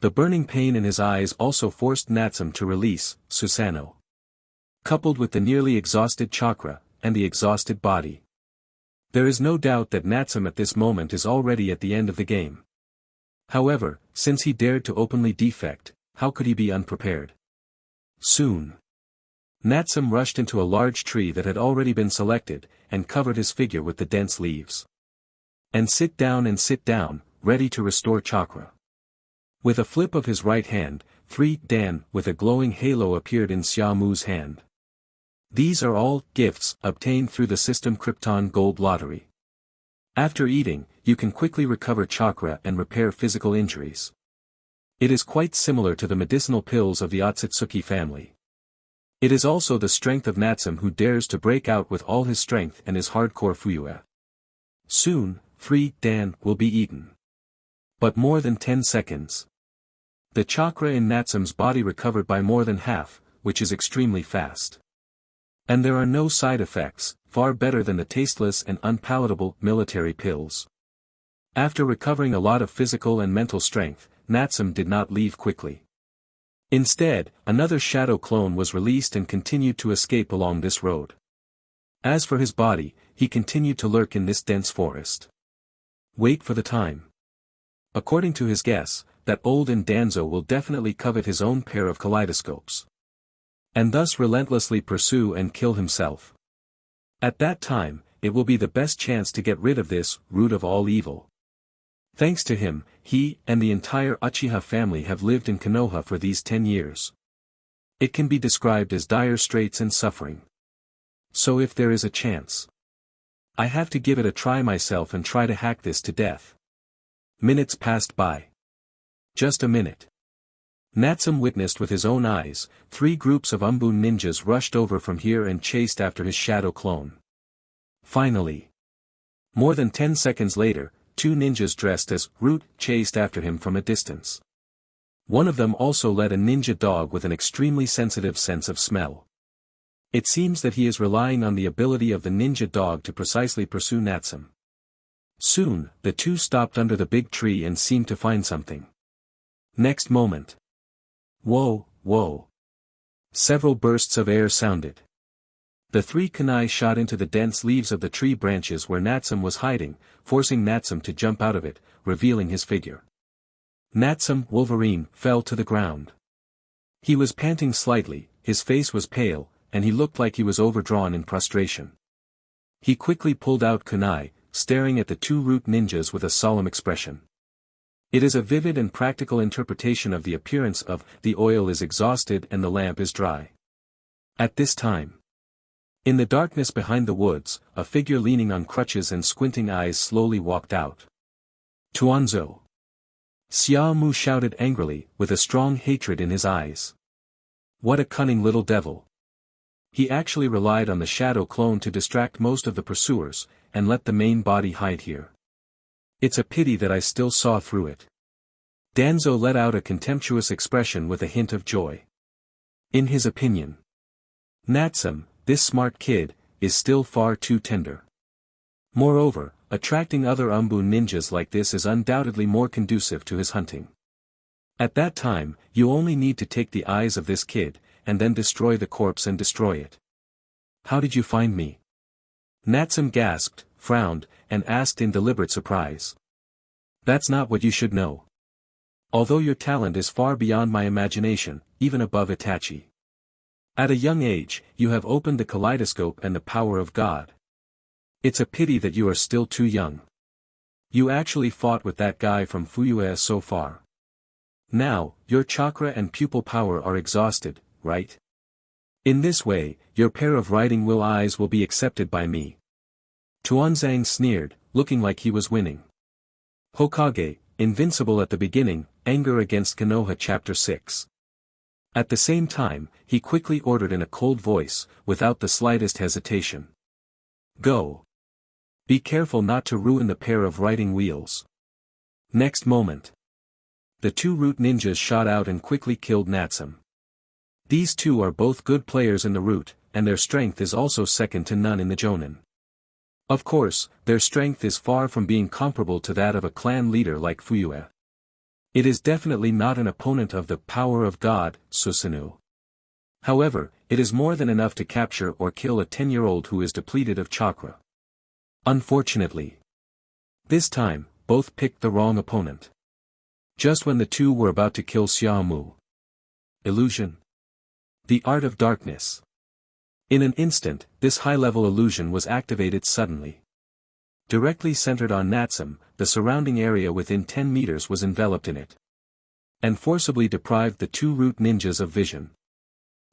the burning pain in his eyes also forced Natsum to release Susanoo. Coupled with the nearly exhausted chakra, and the exhausted body, there is no doubt that Natsum at this moment is already at the end of the game. However, since he dared to openly defect, how could he be unprepared? Soon, Natsum rushed into a large tree that had already been selected, and covered his figure with the dense leaves. And sit down, ready to restore chakra. With a flip of his right hand, 3 Dan with a glowing halo appeared in Xiaomu's hand. These are all gifts obtained through the system Krypton Gold Lottery. After eating, you can quickly recover chakra and repair physical injuries. It is quite similar to the medicinal pills of the Otsutsuki family. It is also the strength of Natsum who dares to break out with all his strength and his hardcore Fuyue. Soon, 3 Dan will be eaten. But more than 10 seconds. The chakra in Natsum's body recovered by more than half, which is extremely fast. And there are no side effects, far better than the tasteless and unpalatable military pills. After recovering a lot of physical and mental strength, Natsum did not leave quickly. Instead, another shadow clone was released and continued to escape along this road. As for his body, he continued to lurk in this dense forest. Wait for the time. According to his guess, that old Danzo will definitely covet his own pair of kaleidoscopes. And thus relentlessly pursue and kill himself. At that time, it will be the best chance to get rid of this root of all evil. Thanks to him, he and the entire Uchiha family have lived in Konoha for these 10 years. It can be described as dire straits and suffering. So if there is a chance, I have to give it a try myself and try to hack this to death. Minutes passed by. Just a minute. Natsum witnessed with his own eyes, 3 groups of Umbu ninjas rushed over from here and chased after his shadow clone. Finally, more than 10 seconds later, 2 ninjas dressed as Root chased after him from a distance. One of them also led a ninja dog with an extremely sensitive sense of smell. It seems that he is relying on the ability of the ninja dog to precisely pursue Natsum. Soon, the 2 stopped under the big tree and seemed to find something. Next moment. Whoa, whoa. Several bursts of air sounded. The three kunai shot into the dense leaves of the tree branches where Natsum was hiding, forcing Natsum to jump out of it, revealing his figure. Natsum, Wolverine, fell to the ground. He was panting slightly, his face was pale, and he looked like he was overdrawn in prostration. He quickly pulled out kunai, staring at the two root ninjas with a solemn expression. It is a vivid and practical interpretation of the appearance of, the oil is exhausted and the lamp is dry. At this time, in the darkness behind the woods, a figure leaning on crutches and squinting eyes slowly walked out. Tuanzo! Xiao Mu shouted angrily, with a strong hatred in his eyes. What a cunning little devil! He actually relied on the shadow clone to distract most of the pursuers, and let the main body hide here. It's a pity that I still saw through it. Danzo let out a contemptuous expression with a hint of joy. In his opinion, Natsum, this smart kid, is still far too tender. Moreover, attracting other Umbu ninjas like this is undoubtedly more conducive to his hunting. At that time, you only need to take the eyes of this kid, and then destroy the corpse and destroy it. How did you find me? Natsum gasped, frowned, and asked in deliberate surprise. That's not what you should know. Although your talent is far beyond my imagination, even above Itachi. At a young age, you have opened the kaleidoscope and the power of God. It's a pity that you are still too young. You actually fought with that guy from Fuyue so far. Now, your chakra and pupil power are exhausted, right? In this way, your pair of riding will eyes will be accepted by me. Tuanzang sneered, looking like he was winning. Hokage, Invincible at the beginning, Anger against Konoha Chapter 6. At the same time, he quickly ordered in a cold voice, without the slightest hesitation. Go. Be careful not to ruin the pair of riding wheels. Next moment, the two root ninjas shot out and quickly killed Natsum. These two are both good players in the root, and their strength is also second to none in the Jonin. Of course, their strength is far from being comparable to that of a clan leader like Fuyue. It is definitely not an opponent of the power of God, Susanoo. However, it is more than enough to capture or kill a 10-year-old who is depleted of chakra. Unfortunately, this time, both picked the wrong opponent. Just when the two were about to kill Xiaomu. Illusion. The art of darkness. In an instant, this high-level illusion was activated suddenly. Directly centered on Natsum, the surrounding area within 10 meters was enveloped in it. And forcibly deprived the two root ninjas of vision.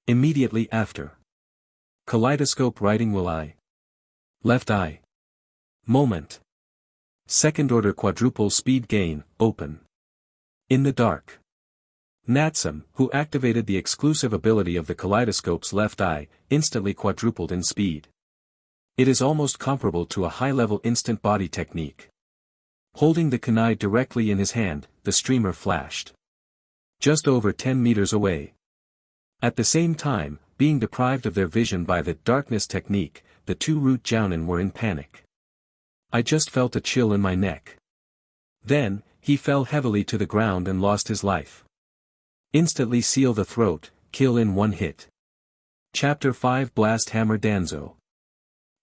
Immediately after. Kaleidoscope riding will eye. Left eye. Moment. Second order quadruple speed gain, open. In the dark. Natsum, who activated the exclusive ability of the kaleidoscope's left eye, instantly quadrupled in speed. It is almost comparable to a high-level instant body technique. Holding the kunai directly in his hand, the streamer flashed. Just over 10 meters away. At the same time, being deprived of their vision by the darkness technique, the two root jounin were in panic. I just felt a chill in my neck. Then, he fell heavily to the ground and lost his life. Instantly seal the throat, kill in one hit. Chapter 5 Blast Hammer Danzo.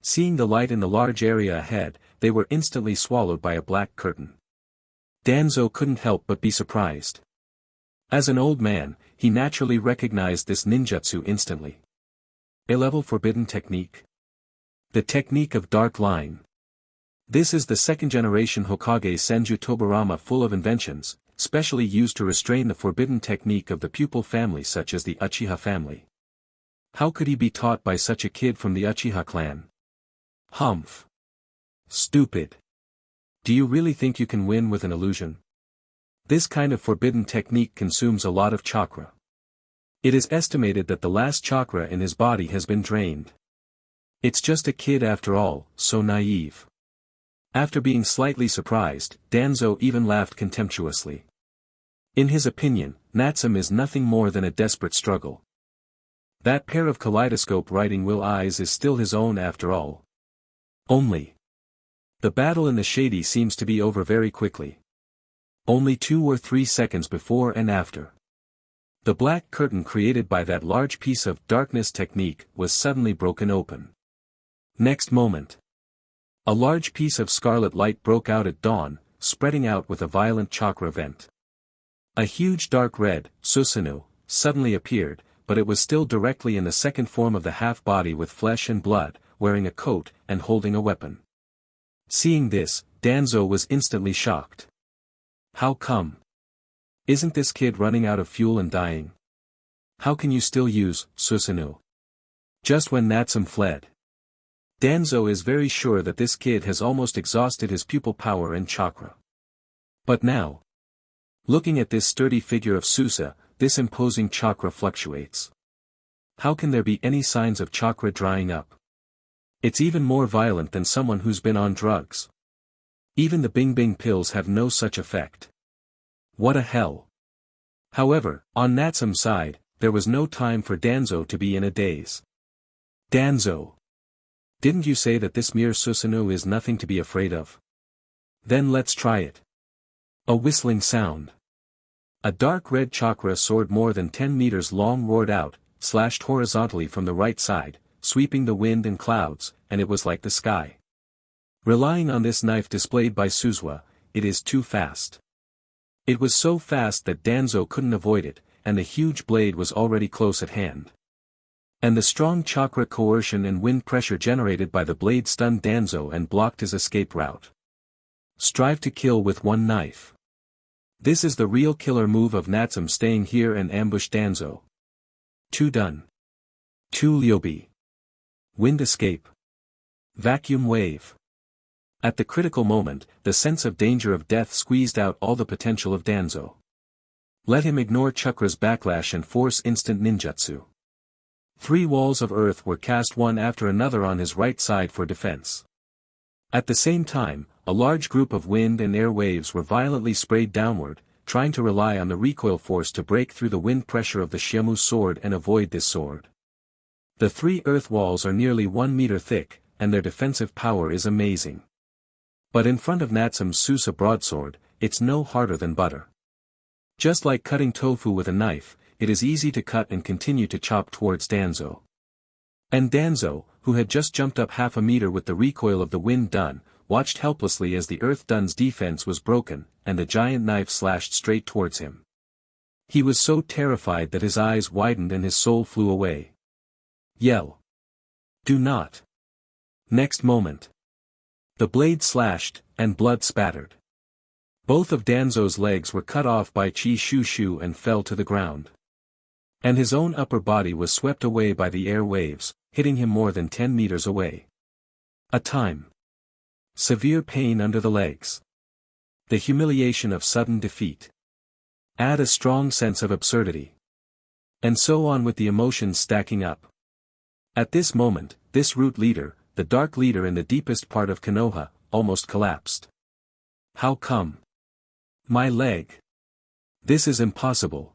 Seeing the light in the large area ahead, they were instantly swallowed by a black curtain. Danzo couldn't help but be surprised. As an old man, he naturally recognized this ninjutsu instantly. A-level forbidden technique. The technique of dark line. This is the second-generation Hokage Senju Tobarama, full of inventions, specially used to restrain the forbidden technique of the pupil family such as the Uchiha family. How could he be taught by such a kid from the Uchiha clan? Humph. Stupid. Do you really think you can win with an illusion? This kind of forbidden technique consumes a lot of chakra. It is estimated that the last chakra in his body has been drained. It's just a kid after all, so naive. After being slightly surprised, Danzo even laughed contemptuously. In his opinion, Natsum is nothing more than a desperate struggle. That pair of kaleidoscope riding will eyes is still his own after all. Only. The battle in the shady seems to be over very quickly. Only 2 or 3 seconds before and after. The black curtain created by that large piece of darkness technique was suddenly broken open. Next moment, a large piece of scarlet light broke out at dawn, spreading out with a violent chakra vent. A huge dark red, Susanoo, suddenly appeared, but it was still directly in the second form of the half-body with flesh and blood, wearing a coat and holding a weapon. Seeing this, Danzo was instantly shocked. How come? Isn't this kid running out of fuel and dying? How can you still use Susanoo? Just when Natsum fled. Danzo is very sure that this kid has almost exhausted his pupil power and chakra. But now, looking at this sturdy figure of Susa, this imposing chakra fluctuates. How can there be any signs of chakra drying up? It's even more violent than someone who's been on drugs. Even the Bing Bing pills have no such effect. What a hell. However, on Natsum's side, there was no time for Danzo to be in a daze. Danzo! Didn't you say that this mere Susanoo is nothing to be afraid of? Then let's try it. A whistling sound. A dark red chakra sword more than 10 meters long roared out, slashed horizontally from the right side, sweeping the wind and clouds, and it was like the sky. Relying on this knife displayed by Suzua, it is too fast. It was so fast that Danzo couldn't avoid it, and the huge blade was already close at hand. And the strong chakra coercion and wind pressure generated by the blade stunned Danzo and blocked his escape route. Strive to kill with one knife. This is the real killer move of Natsum, staying here and ambush Danzo. 2 done. 2 Lyobi. Wind escape. Vacuum wave. At the critical moment, the sense of danger of death squeezed out all the potential of Danzo. Let him ignore Chakra's backlash and force instant ninjutsu. 3 walls of earth were cast one after another on his right side for defense. At the same time, a large group of wind and air waves were violently sprayed downward, trying to rely on the recoil force to break through the wind pressure of the Shiamu sword and avoid this sword. The 3 earth walls are nearly 1 meter thick, and their defensive power is amazing. But in front of Natsum's Susa broadsword, it's no harder than butter. Just like cutting tofu with a knife, it is easy to cut and continue to chop towards Danzo. And Danzo, who had just jumped up half a meter with the recoil of the wind done, watched helplessly as the Earth Dun's defense was broken, and the giant knife slashed straight towards him. He was so terrified that his eyes widened and his soul flew away. Yell. Do not. Next moment. The blade slashed, and blood spattered. Both of Danzo's legs were cut off by Chi Shu Shu and fell to the ground. And his own upper body was swept away by the air waves, hitting him more than 10 meters away. A time. Severe pain under the legs. The humiliation of sudden defeat. Add a strong sense of absurdity. And so on with the emotions stacking up. At this moment, this root leader, the dark leader in the deepest part of Konoha, almost collapsed. How come? My leg. This is impossible.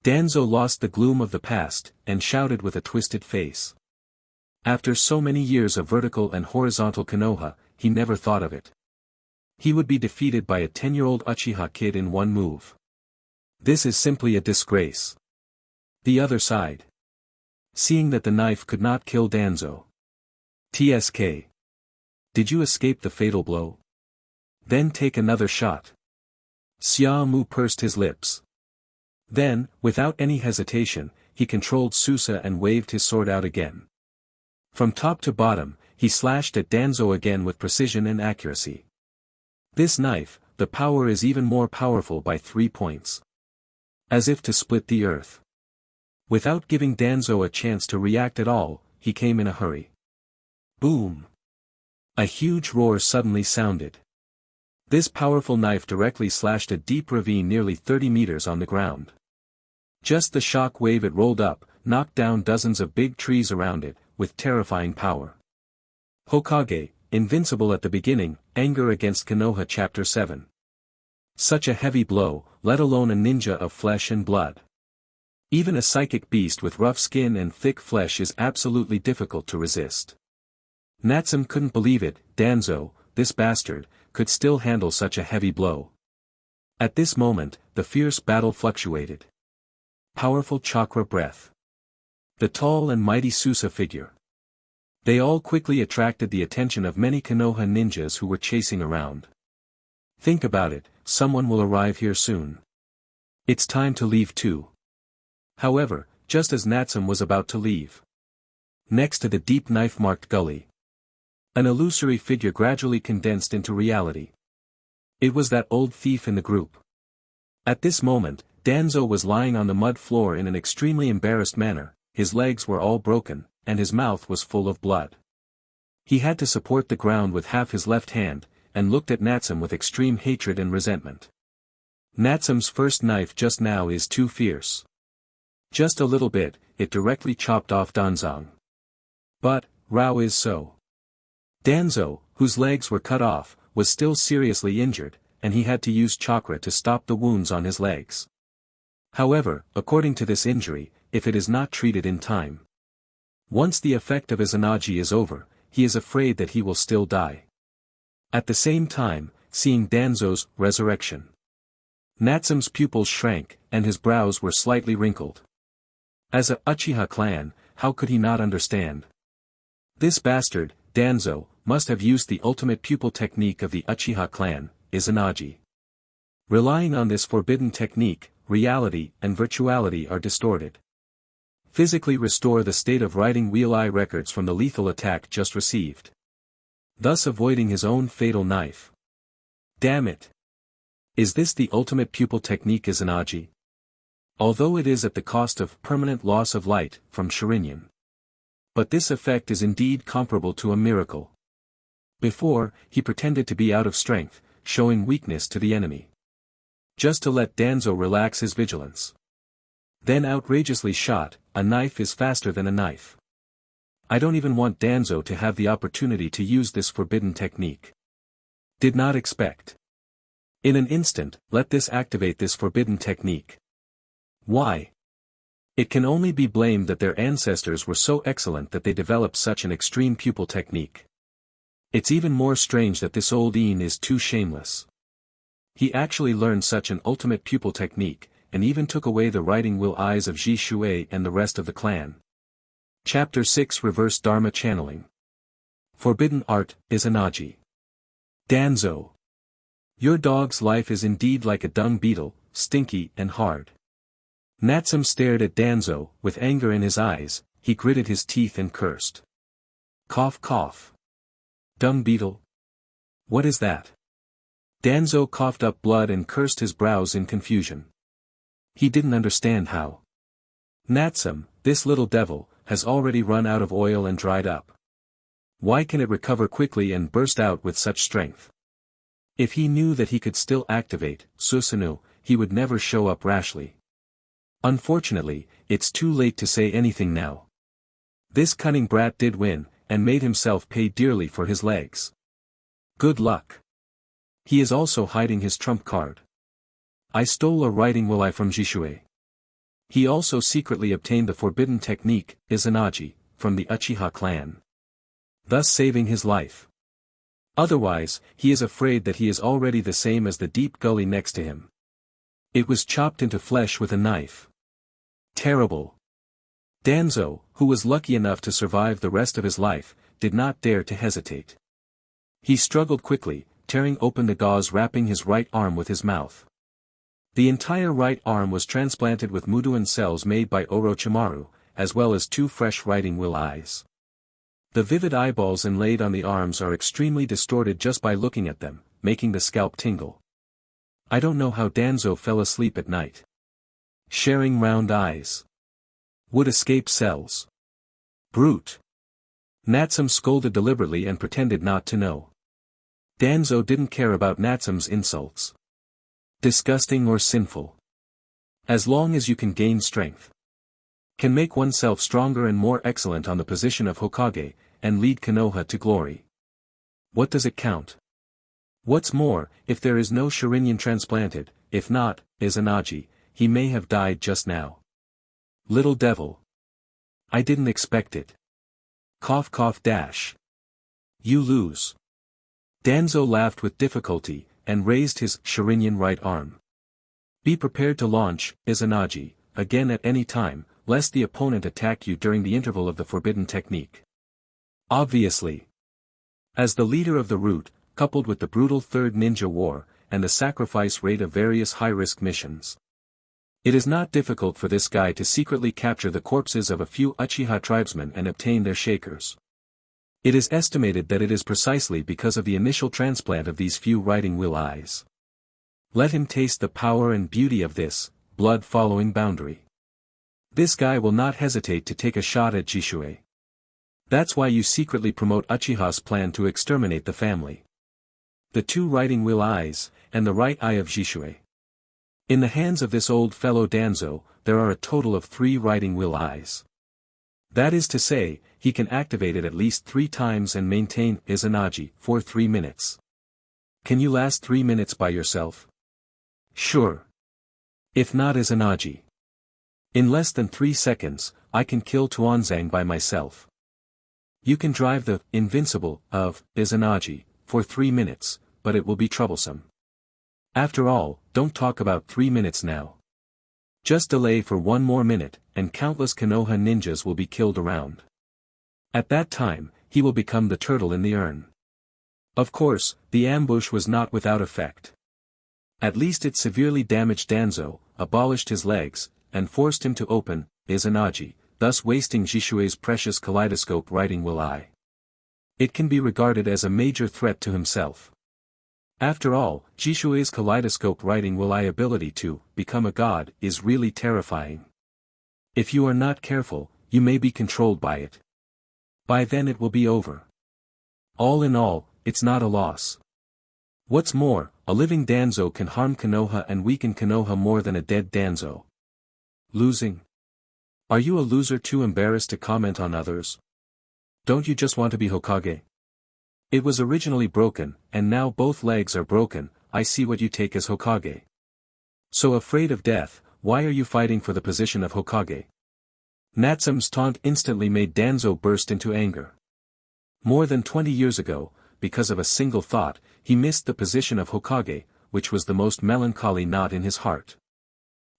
Danzo lost the gloom of the past, and shouted with a twisted face. After so many years of vertical and horizontal Konoha, he never thought of it. He would be defeated by a 10-year-old Uchiha kid in one move. This is simply a disgrace. The other side. Seeing that the knife could not kill Danzo. TSK. Did you escape the fatal blow? Then take another shot. Xia Mu pursed his lips. Then, without any hesitation, he controlled Susa and waved his sword out again. From top to bottom, he slashed at Danzo again with precision and accuracy. This knife, the power is even more powerful by 3 points. As if to split the earth. Without giving Danzo a chance to react at all, he came in a hurry. Boom! A huge roar suddenly sounded. This powerful knife directly slashed a deep ravine nearly 30 meters on the ground. Just the shock wave it rolled up, knocked down dozens of big trees around it, with terrifying power. Hokage, Invincible at the beginning, Anger against Konoha Chapter 7. Such a heavy blow, let alone a ninja of flesh and blood. Even a psychic beast with rough skin and thick flesh is absolutely difficult to resist. Natsum couldn't believe it, Danzo, this bastard, could still handle such a heavy blow. At this moment, the fierce battle fluctuated. Powerful chakra breath. The tall and mighty Susa figure. They all quickly attracted the attention of many Konoha ninjas who were chasing around. Think about it, someone will arrive here soon. It's time to leave too. However, just as Natsum was about to leave, next to the deep knife-marked gully, an illusory figure gradually condensed into reality. It was that old thief in the group. At this moment, Danzo was lying on the mud floor in an extremely embarrassed manner, his legs were all broken, and his mouth was full of blood. He had to support the ground with half his left hand, and looked at Natsum with extreme hatred and resentment. Natsum's first knife just now is too fierce. Just a little bit, it directly chopped off Danzong. But, Rao is so. Danzo, whose legs were cut off, was still seriously injured, and he had to use chakra to stop the wounds on his legs. However, according to this injury, if it is not treated in time, once the effect of Izanagi is over, he is afraid that he will still die. At the same time, seeing Danzo's resurrection, Natsum's pupils shrank, and his brows were slightly wrinkled. As a Uchiha clan, how could he not understand? This bastard, Danzo, must have used the ultimate pupil technique of the Uchiha clan, Izanagi. Relying on this forbidden technique, reality and virtuality are distorted. Physically restore the state of writing wheel eye records from the lethal attack just received, thus avoiding his own fatal knife. Damn it! Is this the ultimate pupil technique Izanagi? Although it is at the cost of permanent loss of light from Sharingan. But this effect is indeed comparable to a miracle. Before, he pretended to be out of strength, showing weakness to the enemy, just to let Danzo relax his vigilance. Then outrageously shot, a knife is faster than a knife. I don't even want Danzo to have the opportunity to use this forbidden technique. Did not expect. In an instant, let this activate this forbidden technique. Why? It can only be blamed that their ancestors were so excellent that they developed such an extreme pupil technique. It's even more strange that this old Een is too shameless. He actually learned such an ultimate pupil technique, and even took away the writing will eyes of Ji Shui and the rest of the clan. Chapter 6 Reverse Dharma Channeling. Forbidden Art, Izanagi. Danzo. Your dog's life is indeed like a dung beetle, stinky and hard. Natsum stared at Danzo, with anger in his eyes, he gritted his teeth and cursed. Cough cough. Dung beetle? What is that? Danzo coughed up blood and cursed his brows in confusion. He didn't understand how. Natsum, this little devil, has already run out of oil and dried up. Why can it recover quickly and burst out with such strength? If he knew that he could still activate Susanoo, he would never show up rashly. Unfortunately, it's too late to say anything now. This cunning brat did win, and made himself pay dearly for his legs. Good luck. He is also hiding his trump card. I stole a writing will I from Jishui. He also secretly obtained the forbidden technique, Izanagi, from the Uchiha clan, thus saving his life. Otherwise, he is afraid that he is already the same as the deep gully next to him. It was chopped into flesh with a knife. Terrible. Danzo, who was lucky enough to survive the rest of his life, did not dare to hesitate. He struggled quickly, tearing open the gauze wrapping his right arm with his mouth. The entire right arm was transplanted with Muduan cells made by Orochimaru, as well as 2 fresh writing will eyes. The vivid eyeballs inlaid on the arms are extremely distorted just by looking at them, making the scalp tingle. I don't know how Danzo fell asleep at night. Sharing round eyes. Would escape cells. Brute. Natsum scolded deliberately and pretended not to know. Danzo didn't care about Natsum's insults. Disgusting or sinful. As long as you can gain strength, can make oneself stronger and more excellent on the position of Hokage, and lead Konoha to glory. What does it count? What's more, if there is no Sharingan transplanted, if not, Izanagi, he may have died just now. Little devil. I didn't expect it. Cough cough dash. You lose. Danzo laughed with difficulty, and raised his Sharingan right arm. Be prepared to launch, Izanagi, again at any time, lest the opponent attack you during the interval of the forbidden technique. Obviously. As the leader of the route, coupled with the brutal Third Ninja War, and the sacrifice rate of various high-risk missions, it is not difficult for this guy to secretly capture the corpses of a few Uchiha tribesmen and obtain their shakers. It is estimated that it is precisely because of the initial transplant of these few riding will eyes. Let him taste the power and beauty of this, blood-following boundary. This guy will not hesitate to take a shot at Jishue. That's why you secretly promote Uchiha's plan to exterminate the family. The two riding will eyes, and the right eye of Jishue. In the hands of this old fellow Danzo, there are a total of 3 riding will eyes. That is to say, he can activate it at least 3 times and maintain Izanagi for 3 minutes. Can you last 3 minutes by yourself? Sure. If not Izanagi. In less than 3 seconds, I can kill Tuanzang by myself. You can drive the Invincible of Izanagi for 3 minutes, but it will be troublesome. After all, don't talk about 3 minutes now. Just delay for 1 more minute, and countless Konoha ninjas will be killed around. At that time, he will become the turtle in the urn. Of course, the ambush was not without effect. At least it severely damaged Danzo, abolished his legs, and forced him to open Izanagi, thus wasting Jishue's precious kaleidoscope riding will eye. It can be regarded as a major threat to himself. After all, Jishue's kaleidoscope riding will eye ability to become a god is really terrifying. If you are not careful, you may be controlled by it. By then it will be over. All in all, it's not a loss. What's more, a living Danzo can harm Konoha and weaken Konoha more than a dead Danzo. Losing? Are you a loser too embarrassed to comment on others? Don't you just want to be Hokage? It was originally broken, and now both legs are broken. I see what you take as Hokage. So afraid of death, why are you fighting for the position of Hokage? Natsume's taunt instantly made Danzo burst into anger. More than 20 years ago, because of a single thought, he missed the position of Hokage, which was the most melancholy knot in his heart.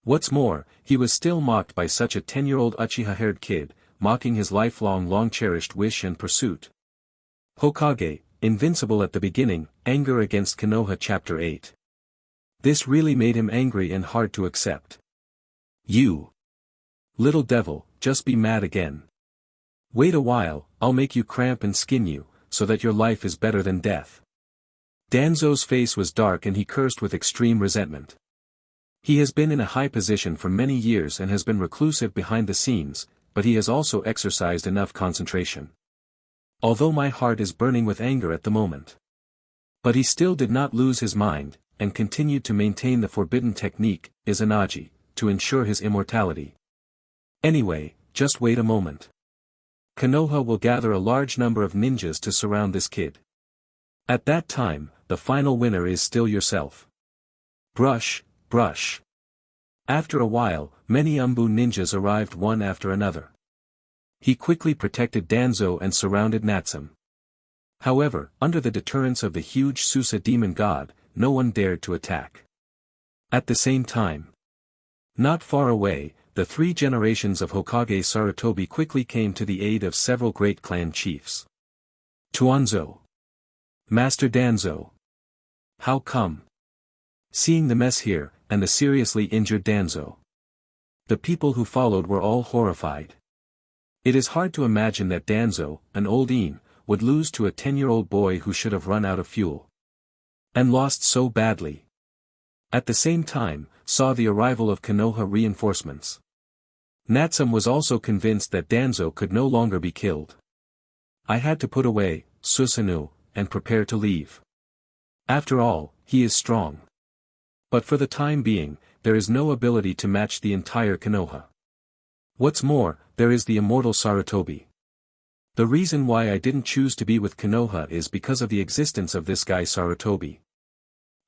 What's more, he was still mocked by such a 10-year-old Uchiha-haired kid, mocking his lifelong long-cherished wish and pursuit. Hokage, Invincible at the beginning, Anger against Konoha Chapter 8. This really made him angry and hard to accept. You little devil, just be mad again. Wait a while, I'll make you cramp and skin you, so that your life is better than death. Danzo's face was dark and he cursed with extreme resentment. He has been in a high position for many years and has been reclusive behind the scenes, but he has also exercised enough concentration. Although my heart is burning with anger at the moment. But he still did not lose his mind, and continued to maintain the forbidden technique, Izanagi, to ensure his immortality. Anyway, just wait a moment. Konoha will gather a large number of ninjas to surround this kid. At that time, the final winner is still yourself. Brush, brush. After a while, many Umbu ninjas arrived one after another. He quickly protected Danzo and surrounded Natsume. However, under the deterrence of the huge Susa demon god, no one dared to attack. At the same time, not far away, the 3 generations of Hokage Sarutobi quickly came to the aid of several great clan chiefs. Tuanzo. Master Danzo. How come? Seeing the mess here, and the seriously injured Danzo. The people who followed were all horrified. It is hard to imagine that Danzo, an old Ine, would lose to a 10-year-old boy who should have run out of fuel. And lost so badly. At the same time, saw the arrival of Konoha reinforcements. Natsume was also convinced that Danzo could no longer be killed. I had to put away Susanoo, and prepare to leave. After all, he is strong. But for the time being, there is no ability to match the entire Konoha. What's more, there is the immortal Sarutobi. The reason why I didn't choose to be with Konoha is because of the existence of this guy Sarutobi.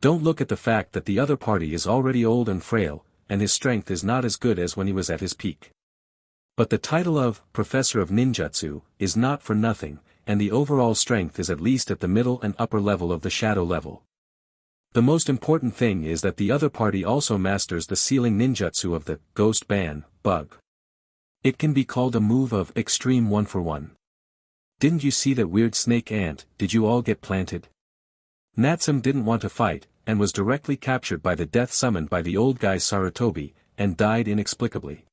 Don't look at the fact that the other party is already old and frail, and his strength is not as good as when he was at his peak. But the title of Professor of Ninjutsu is not for nothing, and the overall strength is at least at the middle and upper level of the shadow level. The most important thing is that the other party also masters the sealing ninjutsu of the ghost ban bug. It can be called a move of extreme 1-for-1. Didn't you see that weird snake ant? Did you all get planted? Natsum didn't want to fight, and was directly captured by the death summoned by the old guy Sarutobi, and died inexplicably.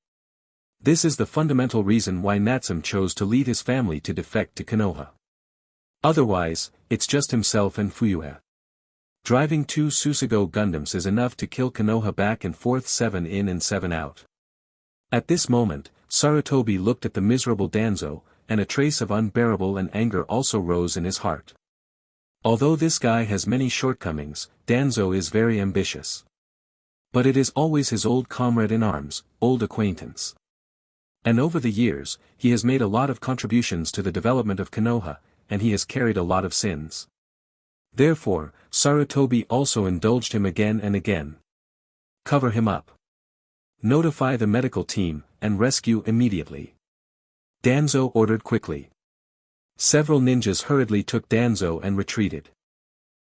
This is the fundamental reason why Natsum chose to lead his family to defect to Konoha. Otherwise, it's just himself and Fuyue. Driving 2 Susago Gundams is enough to kill Konoha back and forth 7 in and 7 out. At this moment, Sarutobi looked at the miserable Danzo, and a trace of unbearable and anger also rose in his heart. Although this guy has many shortcomings, Danzo is very ambitious. But it is always his old comrade in arms, old acquaintance. And over the years, he has made a lot of contributions to the development of Konoha, and he has carried a lot of sins. Therefore, Sarutobi also indulged him again and again. Cover him up. Notify the medical team, and rescue immediately. Danzo ordered quickly. Several ninjas hurriedly took Danzo and retreated.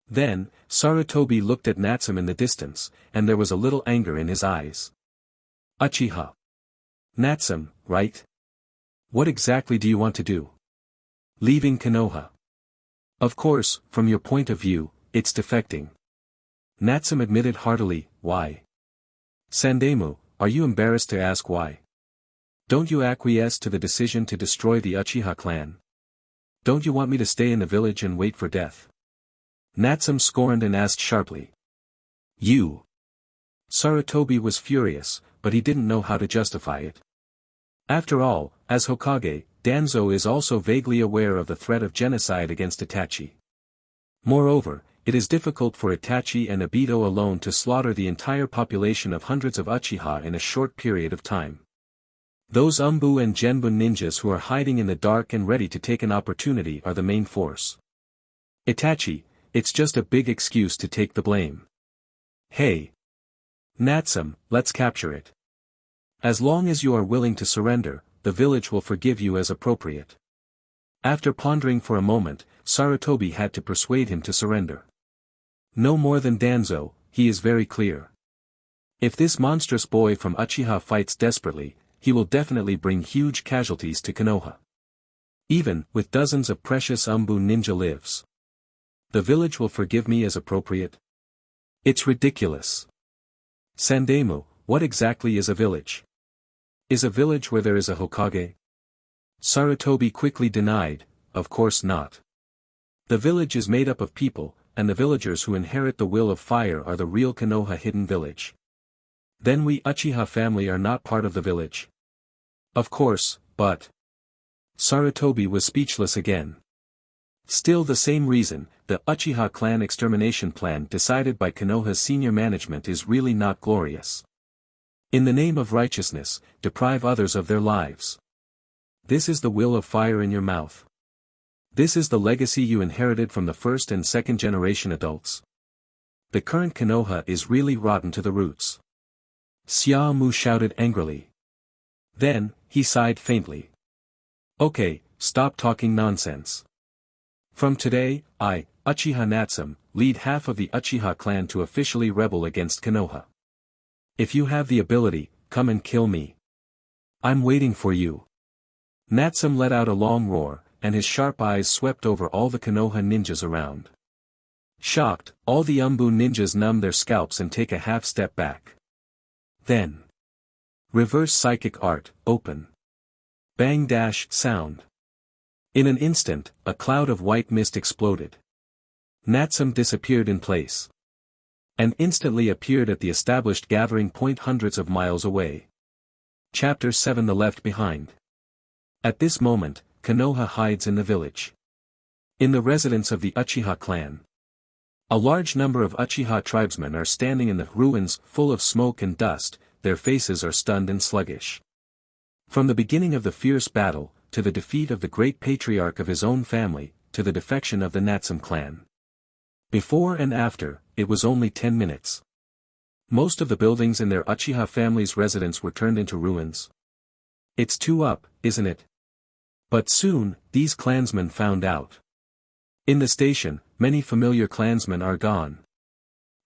Then, Sarutobi looked at Natsum in the distance, and there was a little anger in his eyes. Uchiha. Natsum, right? What exactly do you want to do? Leaving Konoha. Of course, from your point of view, it's defecting. Natsum admitted heartily, why? Sandemu, are you embarrassed to ask why? Don't you acquiesce to the decision to destroy the Uchiha clan? Don't you want me to stay in the village and wait for death? Natsum scorned and asked sharply. You. Sarutobi was furious, but he didn't know how to justify it. After all, as Hokage, Danzo is also vaguely aware of the threat of genocide against Itachi. Moreover, it is difficult for Itachi and Obito alone to slaughter the entire population of hundreds of Uchiha in a short period of time. Those Umbu and Genbun ninjas who are hiding in the dark and ready to take an opportunity are the main force. Itachi, it's just a big excuse to take the blame. Hey. Natsum, let's capture it. As long as you are willing to surrender, the village will forgive you as appropriate. After pondering for a moment, Sarutobi had to persuade him to surrender. No more than Danzo, he is very clear. If this monstrous boy from Uchiha fights desperately, he will definitely bring huge casualties to Konoha. Even with dozens of precious Umbu ninja lives. The village will forgive me as appropriate. It's ridiculous. Sandemu, what exactly is a village? Is a village where there is a Hokage? Sarutobi quickly denied, of course not. The village is made up of people, and the villagers who inherit the will of fire are the real Konoha hidden village. Then we Uchiha family are not part of the village. Of course, but... Sarutobi was speechless again. Still the same reason, the Uchiha clan extermination plan decided by Konoha's senior management is really not glorious. In the name of righteousness, deprive others of their lives. This is the will of fire in your mouth. This is the legacy you inherited from the first and second generation adults. The current Konoha is really rotten to the roots. Xiaomu shouted angrily. Then, he sighed faintly. Okay, stop talking nonsense. From today, I, Uchiha Natsum, lead half of the Uchiha clan to officially rebel against Konoha. If you have the ability, come and kill me. I'm waiting for you. Natsum let out a long roar, and his sharp eyes swept over all the Konoha ninjas around. Shocked, all the Umbu ninjas numb their scalps and take a half step back. Then. Reverse psychic art, open. Bang dash sound. In an instant, a cloud of white mist exploded. Natsum disappeared in place. And instantly appeared at the established gathering point hundreds of miles away. Chapter 7 The Left Behind. At this moment, Konoha hides in the village. In the residence of the Uchiha clan. A large number of Uchiha tribesmen are standing in the ruins full of smoke and dust, their faces are stunned and sluggish. From the beginning of the fierce battle, to the defeat of the great patriarch of his own family, to the defection of the Natsum clan. Before and after, it was only 10 minutes. Most of the buildings in their Uchiha family's residence were turned into ruins. It's too up, isn't it? But soon, these clansmen found out. In the station, many familiar clansmen are gone.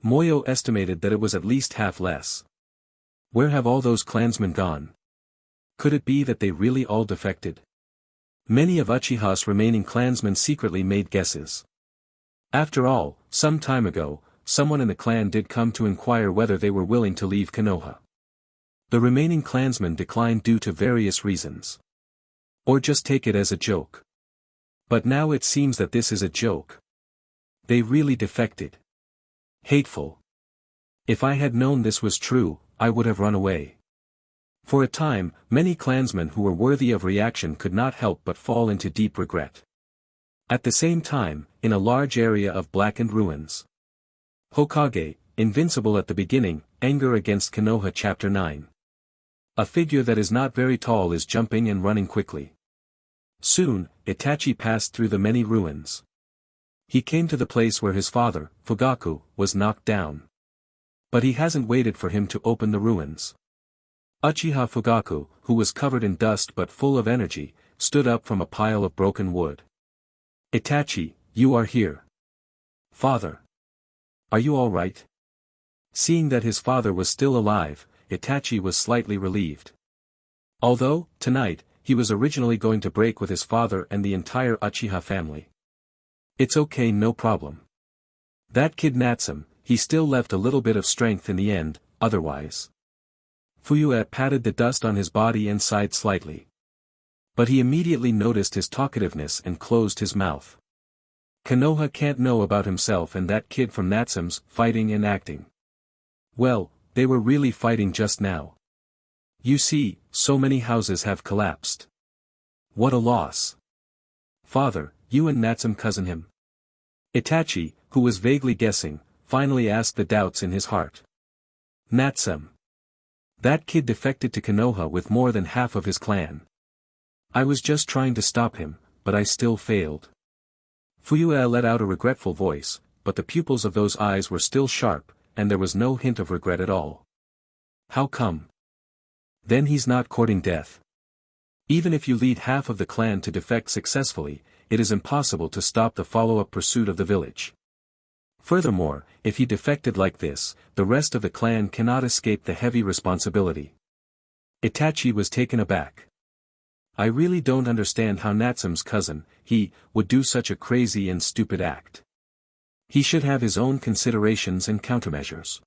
Moyo estimated that it was at least half less. Where have all those clansmen gone? Could it be that they really all defected? Many of Uchiha's remaining clansmen secretly made guesses. After all, some time ago, someone in the clan did come to inquire whether they were willing to leave Konoha. The remaining clansmen declined due to various reasons. Or just take it as a joke. But now it seems that this is a joke. They really defected. Hateful. If I had known this was true, I would have run away. For a time, many clansmen who were worthy of reaction could not help but fall into deep regret. At the same time, in a large area of blackened ruins. Hokage, Invincible at the beginning, Anger against Konoha Chapter 9. A figure that is not very tall is jumping and running quickly. Soon, Itachi passed through the many ruins. He came to the place where his father, Fugaku, was knocked down. But he hasn't waited for him to open the ruins. Uchiha Fugaku, who was covered in dust but full of energy, stood up from a pile of broken wood. Itachi, you are here. Father. Are you all right? Seeing that his father was still alive, Itachi was slightly relieved. Although, tonight, he was originally going to break with his father and the entire Uchiha family. It's okay, no problem. That kid Natsum, he still left a little bit of strength in the end, otherwise. Fuyue patted the dust on his body and sighed slightly. But he immediately noticed his talkativeness and closed his mouth. Konoha can't know about himself and that kid from Natsum's fighting and acting. Well, they were really fighting just now. You see, so many houses have collapsed. What a loss. Father, you and Natsum cousin him? Itachi, who was vaguely guessing, finally asked the doubts in his heart. Natsum. That kid defected to Konoha with more than half of his clan. I was just trying to stop him, but I still failed. Fuyue let out a regretful voice, but the pupils of those eyes were still sharp, and there was no hint of regret at all. How come? Then he's not courting death. Even if you lead half of the clan to defect successfully, it is impossible to stop the follow-up pursuit of the village. Furthermore, if he defected like this, the rest of the clan cannot escape the heavy responsibility. Itachi was taken aback. I really don't understand how Natsum's cousin, he, would do such a crazy and stupid act. He should have his own considerations and countermeasures.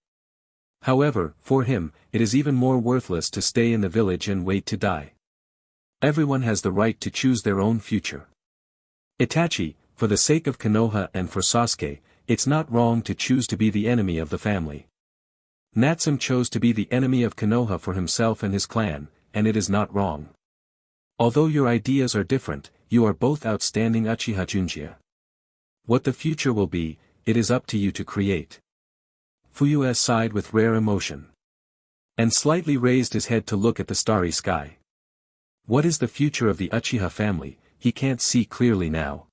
However, for him, it is even more worthless to stay in the village and wait to die. Everyone has the right to choose their own future. Itachi, for the sake of Konoha and for Sasuke, it's not wrong to choose to be the enemy of the family. Natsum chose to be the enemy of Konoha for himself and his clan, and it is not wrong. Although your ideas are different, you are both outstanding Uchiha Junjia. What the future will be, it is up to you to create. Fuyue sighed with rare emotion. And slightly raised his head to look at the starry sky. What is the future of the Uchiha family, he can't see clearly now.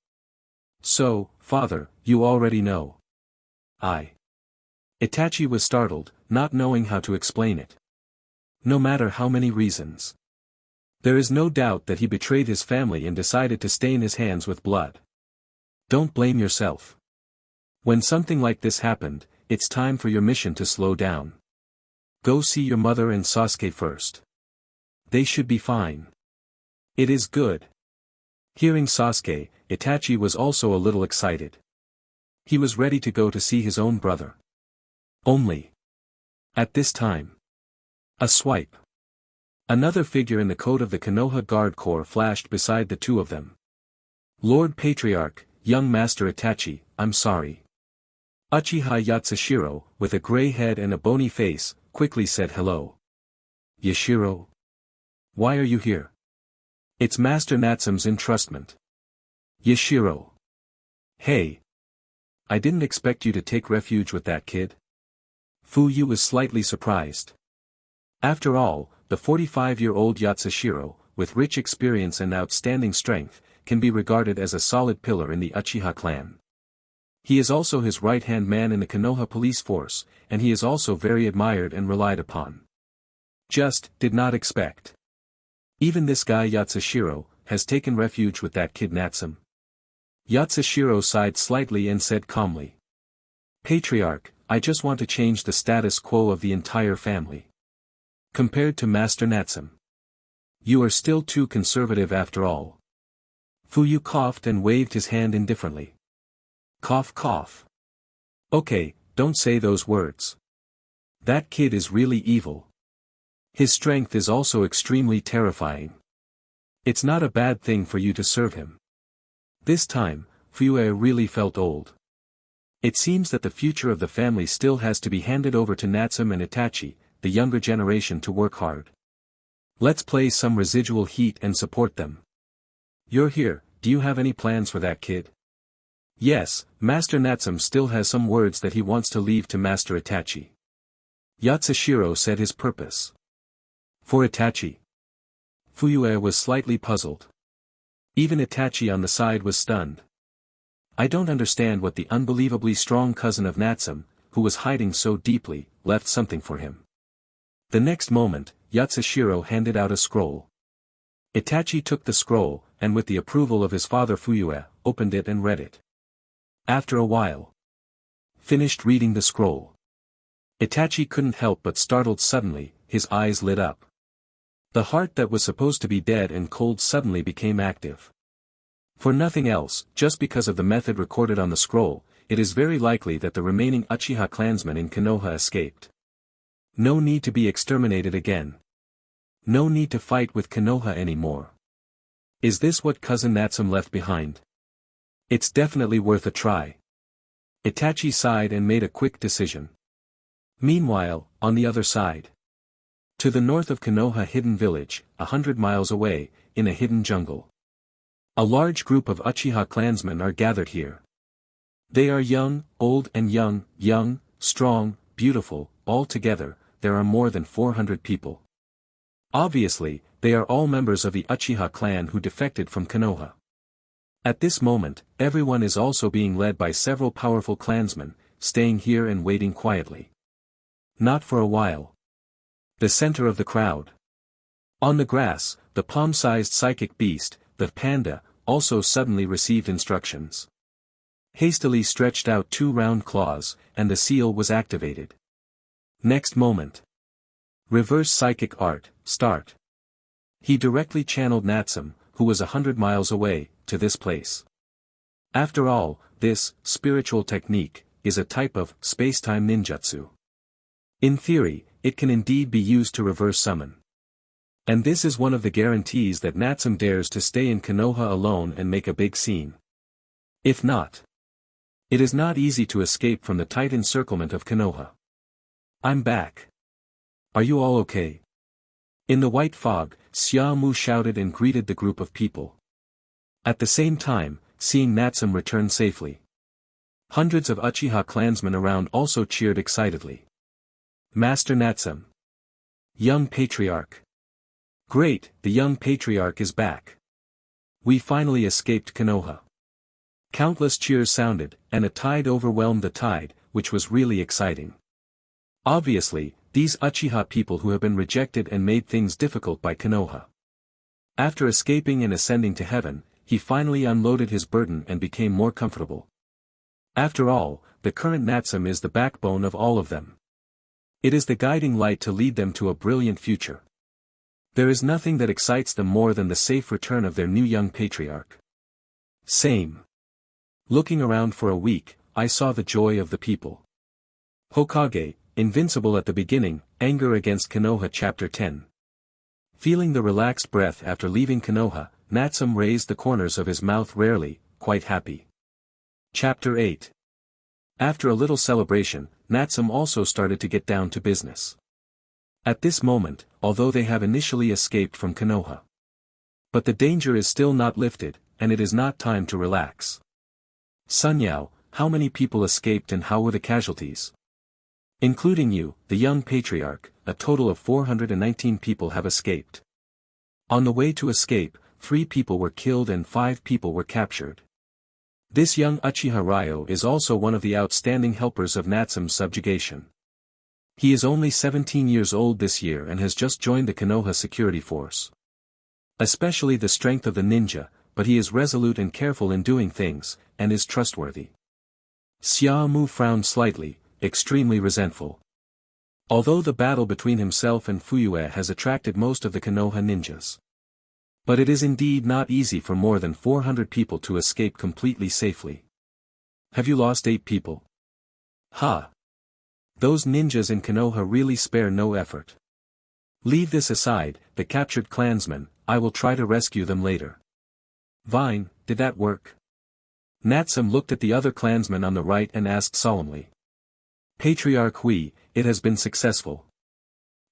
So, father, you already know. Itachi was startled, not knowing how to explain it. No matter how many reasons. There is no doubt that he betrayed his family and decided to stain his hands with blood. Don't blame yourself. When something like this happened, it's time for your mission to slow down. Go see your mother and Sasuke first. They should be fine. It is good. Hearing Sasuke, Itachi was also a little excited. He was ready to go to see his own brother. Only. At this time. A swipe. Another figure in the coat of the Konoha Guard Corps flashed beside the two of them. Lord Patriarch, young Master Itachi, I'm sorry. Uchiha Yatsushiro, with a gray head and a bony face, quickly said hello. Yashiro? Why are you here? It's Master Natsum's entrustment. Yashiro. Hey. I didn't expect you to take refuge with that kid. Fuyue was slightly surprised. After all, the 45-year-old Yatsushiro, with rich experience and outstanding strength, can be regarded as a solid pillar in the Uchiha clan. He is also his right-hand man in the Konoha police force, and he is also very admired and relied upon. Just, did not expect. Even this guy Yatsushiro, has taken refuge with that kid Natsum. Yatsushiro sighed slightly and said calmly. Patriarch, I just want to change the status quo of the entire family. Compared to Master Natsum. You are still too conservative after all. Fuyu coughed and waved his hand indifferently. Cough cough. Okay, don't say those words. That kid is really evil. His strength is also extremely terrifying. It's not a bad thing for you to serve him. This time, Fuyue really felt old. It seems that the future of the family still has to be handed over to Natsum and Itachi, the younger generation, to work hard. Let's play some residual heat and support them. You're here, do you have any plans for that kid? Yes, Master Natsum still has some words that he wants to leave to Master Itachi. Yatsushiro said his purpose. For Itachi. Fuyue was slightly puzzled. Even Itachi on the side was stunned. I don't understand what the unbelievably strong cousin of Natsum, who was hiding so deeply, left something for him. The next moment, Yatsushiro handed out a scroll. Itachi took the scroll, and with the approval of his father Fuyue, opened it and read it. After a while, finished reading the scroll. Itachi couldn't help but startled suddenly, his eyes lit up. The heart that was supposed to be dead and cold suddenly became active. For nothing else, just because of the method recorded on the scroll, it is very likely that the remaining Uchiha clansmen in Konoha escaped. No need to be exterminated again. No need to fight with Konoha anymore. Is this what Cousin Natsum left behind? It's definitely worth a try. Itachi sighed and made a quick decision. Meanwhile, on the other side. To the north of Konoha hidden village, 100 miles away, in a hidden jungle. A large group of Uchiha clansmen are gathered here. They are young, old and young, strong, beautiful, all together, there are more than 400 people. Obviously, they are all members of the Uchiha clan who defected from Konoha. At this moment, everyone is also being led by several powerful clansmen, staying here and waiting quietly. Not for a while. The center of the crowd. On the grass, the palm-sized psychic beast, the panda, also suddenly received instructions. Hastily stretched out 2 round claws, and the seal was activated. Next moment. Reverse psychic art, start. He directly channeled Natsum, who was 100 miles away, to this place. After all, this spiritual technique is a type of space-time ninjutsu. In theory, it can indeed be used to reverse summon. And this is one of the guarantees that Natsum dares to stay in Konoha alone and make a big scene. If not, it is not easy to escape from the tight encirclement of Konoha. I'm back. Are you all okay? In the white fog, Xiaomu shouted and greeted the group of people. At the same time, seeing Natsum return safely. Hundreds of Uchiha clansmen around also cheered excitedly. Master Natsum. Young Patriarch. Great, the young Patriarch is back. We finally escaped Konoha. Countless cheers sounded, and a tide overwhelmed the tide, which was really exciting. Obviously, these Uchiha people who have been rejected and made things difficult by Konoha. After escaping and ascending to heaven, he finally unloaded his burden and became more comfortable. After all, the current Natsum is the backbone of all of them. It is the guiding light to lead them to a brilliant future. There is nothing that excites them more than the safe return of their new young patriarch. Same. Looking around for a week, I saw the joy of the people. Hokage, Invincible at the beginning, Anger against Konoha Chapter 10. Feeling the relaxed breath after leaving Konoha, Natsum raised the corners of his mouth rarely, quite happy. Chapter 8. After a little celebration, Natsum also started to get down to business. At this moment, although they have initially escaped from Konoha. But the danger is still not lifted, and it is not time to relax. Sunyao, how many people escaped and how were the casualties? Including you, the young patriarch, a total of 419 people have escaped. On the way to escape, 3 people were killed and 5 people were captured. This young Uchiha Ryo is also one of the outstanding helpers of Natsum's subjugation. He is only 17 years old this year and has just joined the Konoha security force. Especially the strength of the ninja, but he is resolute and careful in doing things, and is trustworthy. Xiaomu frowned slightly, extremely resentful. Although the battle between himself and Fuyue has attracted most of the Konoha ninjas. But it is indeed not easy for more than 400 people to escape completely safely. Have you lost 8 people? Ha! Those ninjas in Konoha really spare no effort. Leave this aside, the captured clansmen, I will try to rescue them later. Vine, did that work? Natsum looked at the other clansman on the right and asked solemnly. Patriarch Hui, it has been successful.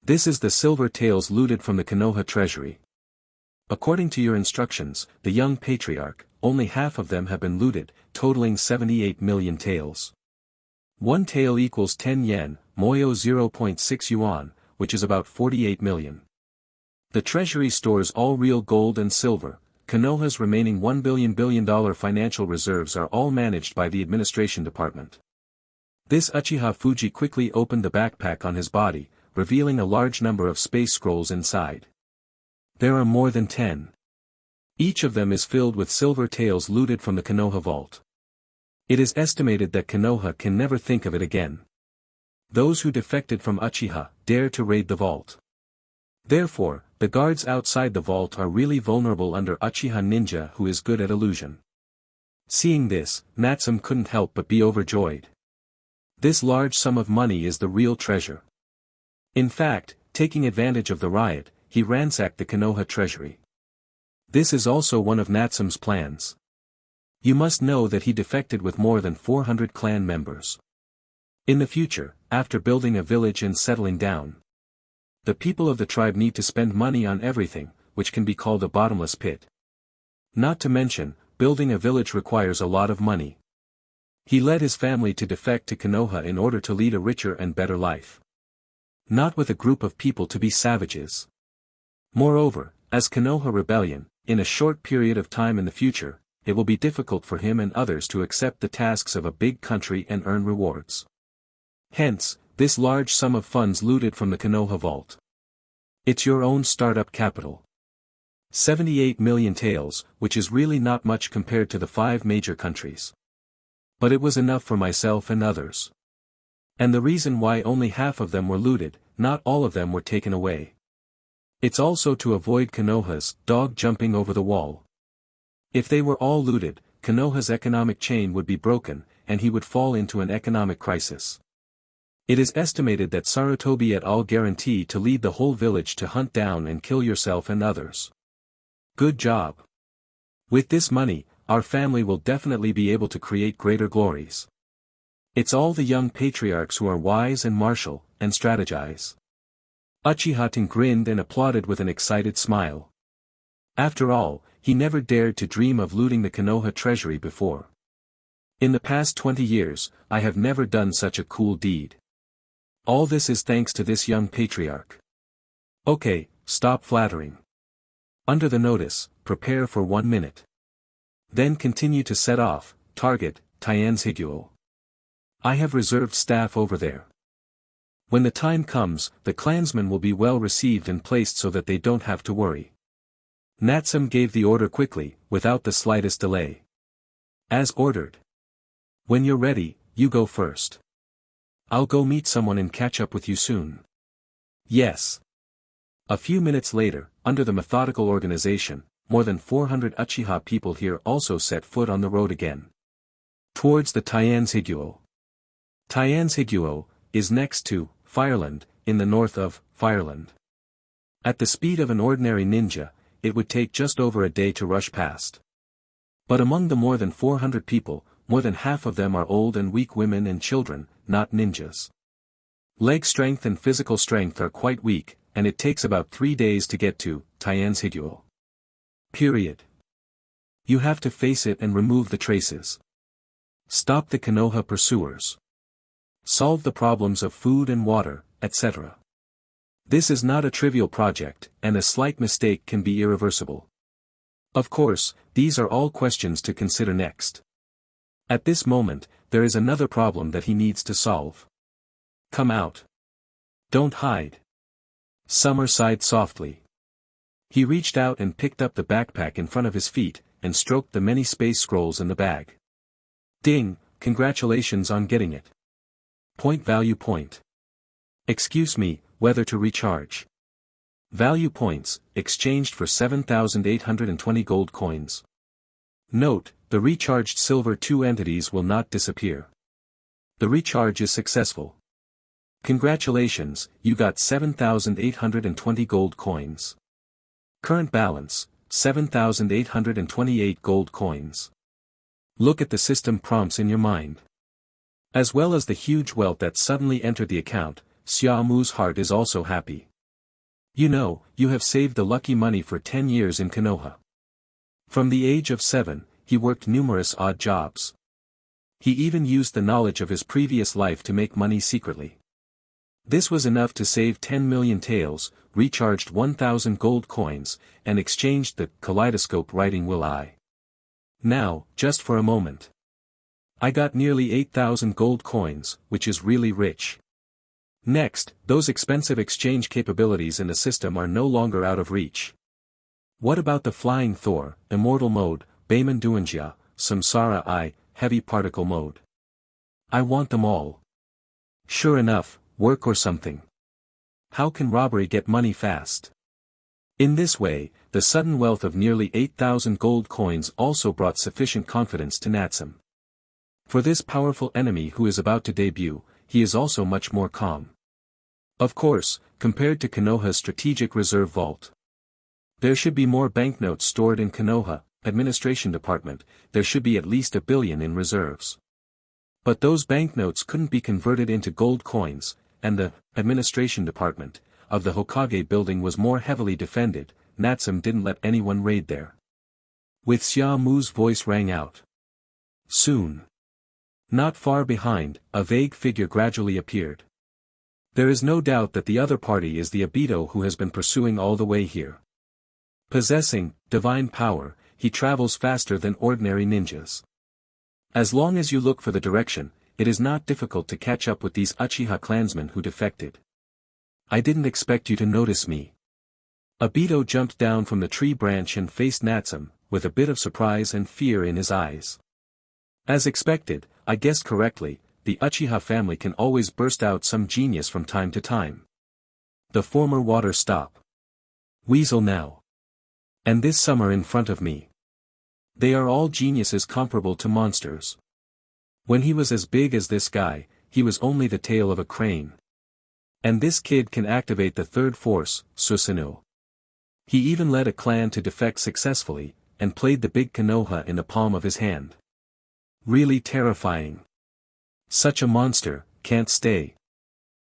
This is the silver taels looted from the Konoha treasury. According to your instructions, the young patriarch, only half of them have been looted, totaling 78 million taels. 1 tael equals 10 yen, moyo 0.6 yuan, which is about 48 million. The treasury stores all real gold and silver. Konoha's remaining $1 billion financial reserves are all managed by the administration department. This Uchiha Fuji quickly opened the backpack on his body, revealing a large number of space scrolls inside. There are more than 10. Each of them is filled with silver taels looted from the Konoha vault. It is estimated that Konoha can never think of it again. Those who defected from Uchiha dare to raid the vault. Therefore, the guards outside the vault are really vulnerable under Uchiha ninja who is good at illusion. Seeing this, Natsum couldn't help but be overjoyed. This large sum of money is the real treasure. In fact, taking advantage of the riot, he ransacked the Konoha treasury. This is also one of Natsum's plans. You must know that he defected with more than 400 clan members. In the future, after building a village and settling down, the people of the tribe need to spend money on everything, which can be called a bottomless pit. Not to mention, building a village requires a lot of money. He led his family to defect to Konoha in order to lead a richer and better life. Not with a group of people to be savages. Moreover, as Konoha rebellion, in a short period of time in the future, it will be difficult for him and others to accept the tasks of a big country and earn rewards. Hence, this large sum of funds looted from the Konoha vault. It's your own startup capital. 78 million taels, which is really not much compared to the 5 major countries. But it was enough for myself and others. And the reason why only half of them were looted, not all of them were taken away. It's also to avoid Konoha's dog jumping over the wall. If they were all looted, Konoha's economic chain would be broken, and he would fall into an economic crisis. It is estimated that Sarutobi et al. Guarantee to lead the whole village to hunt down and kill yourself and others. Good job. With this money, our family will definitely be able to create greater glories. It's all the young patriarchs who are wise and martial, and strategize. Uchiha grinned and applauded with an excited smile. After all, he never dared to dream of looting the Konoha treasury before. In the past 20 years, I have never done such a cool deed. All this is thanks to this young patriarch. Okay, stop flattering. Under the notice, prepare for 1 minute. Then continue to set off, target, Taian's-Higuo. I have reserved staff over there. When the time comes, the clansmen will be well received and placed so that they don't have to worry. Natsum gave the order quickly, without the slightest delay. As ordered. When you're ready, you go first. I'll go meet someone and catch up with you soon. Yes. A few minutes later, under the methodical organization, more than 400 Uchiha people here also set foot on the road again. Towards the Taian's-Higuo. Taian's-Higuo is next to Fireland, in the north of Fireland. At the speed of an ordinary ninja, it would take just over a day to rush past. But among the more than 400 people, more than half of them are old and weak women and children, not ninjas. Leg strength and physical strength are quite weak, and it takes about 3 days to get to Taian's-Higuo. Period. You have to face it and remove the traces. Stop the Konoha pursuers. Solve the problems of food and water, etc. This is not a trivial project, and a slight mistake can be irreversible. Of course, these are all questions to consider next. At this moment, there is another problem that he needs to solve. Come out. Don't hide. Summer sighed softly. He reached out and picked up the backpack in front of his feet, and stroked the many space scrolls in the bag. Ding, congratulations on getting it. Point value point. Excuse me, whether to recharge. Value points, exchanged for 7,820 gold coins. Note, the recharged silver 2 entities will not disappear. The recharge is successful. Congratulations, you got 7,820 gold coins. Current balance, 7,828 gold coins. Look at the system prompts in your mind. As well as the huge wealth that suddenly entered the account, Xiaomu's heart is also happy. You know, you have saved the lucky money for 10 years in Konoha. From the age of 7, he worked numerous odd jobs. He even used the knowledge of his previous life to make money secretly. This was enough to save 10 million taels, recharged 1,000 gold coins, and exchanged the kaleidoscope writing will I. Now, just for a moment. I got nearly 8,000 gold coins, which is really rich. Next, those expensive exchange capabilities in the system are no longer out of reach. What about the Flying Thor, Immortal Mode, Bayman Duanjia, Samsara I, Heavy Particle Mode? I want them all. Sure enough, work or something. How can robbery get money fast? In this way, the sudden wealth of nearly 8,000 gold coins also brought sufficient confidence to Natsun. For this powerful enemy who is about to debut, he is also much more calm. Of course, compared to Konoha's strategic reserve vault. There should be more banknotes stored in Konoha, administration department, there should be at least 1 billion in reserves. But those banknotes couldn't be converted into gold coins, and the administration department of the Hokage building was more heavily defended. Natsun didn't let anyone raid there. With Xiaomu's voice rang out. Soon. Not far behind, a vague figure gradually appeared. There is no doubt that the other party is the Obito who has been pursuing all the way here. Possessing divine power, he travels faster than ordinary ninjas. As long as you look for the direction, it is not difficult to catch up with these Uchiha clansmen who defected. I didn't expect you to notice me. Obito jumped down from the tree branch and faced Natsun, with a bit of surprise and fear in his eyes. As expected, I guessed correctly, the Uchiha family can always burst out some genius from time to time. The former water stop. Weasel now. And this summer in front of me. They are all geniuses comparable to monsters. When he was as big as this guy, he was only the tail of a crane. And this kid can activate the third force, Susanoo. He even led a clan to defect successfully, and played the big Konoha in the palm of his hand. Really terrifying. Such a monster, can't stay.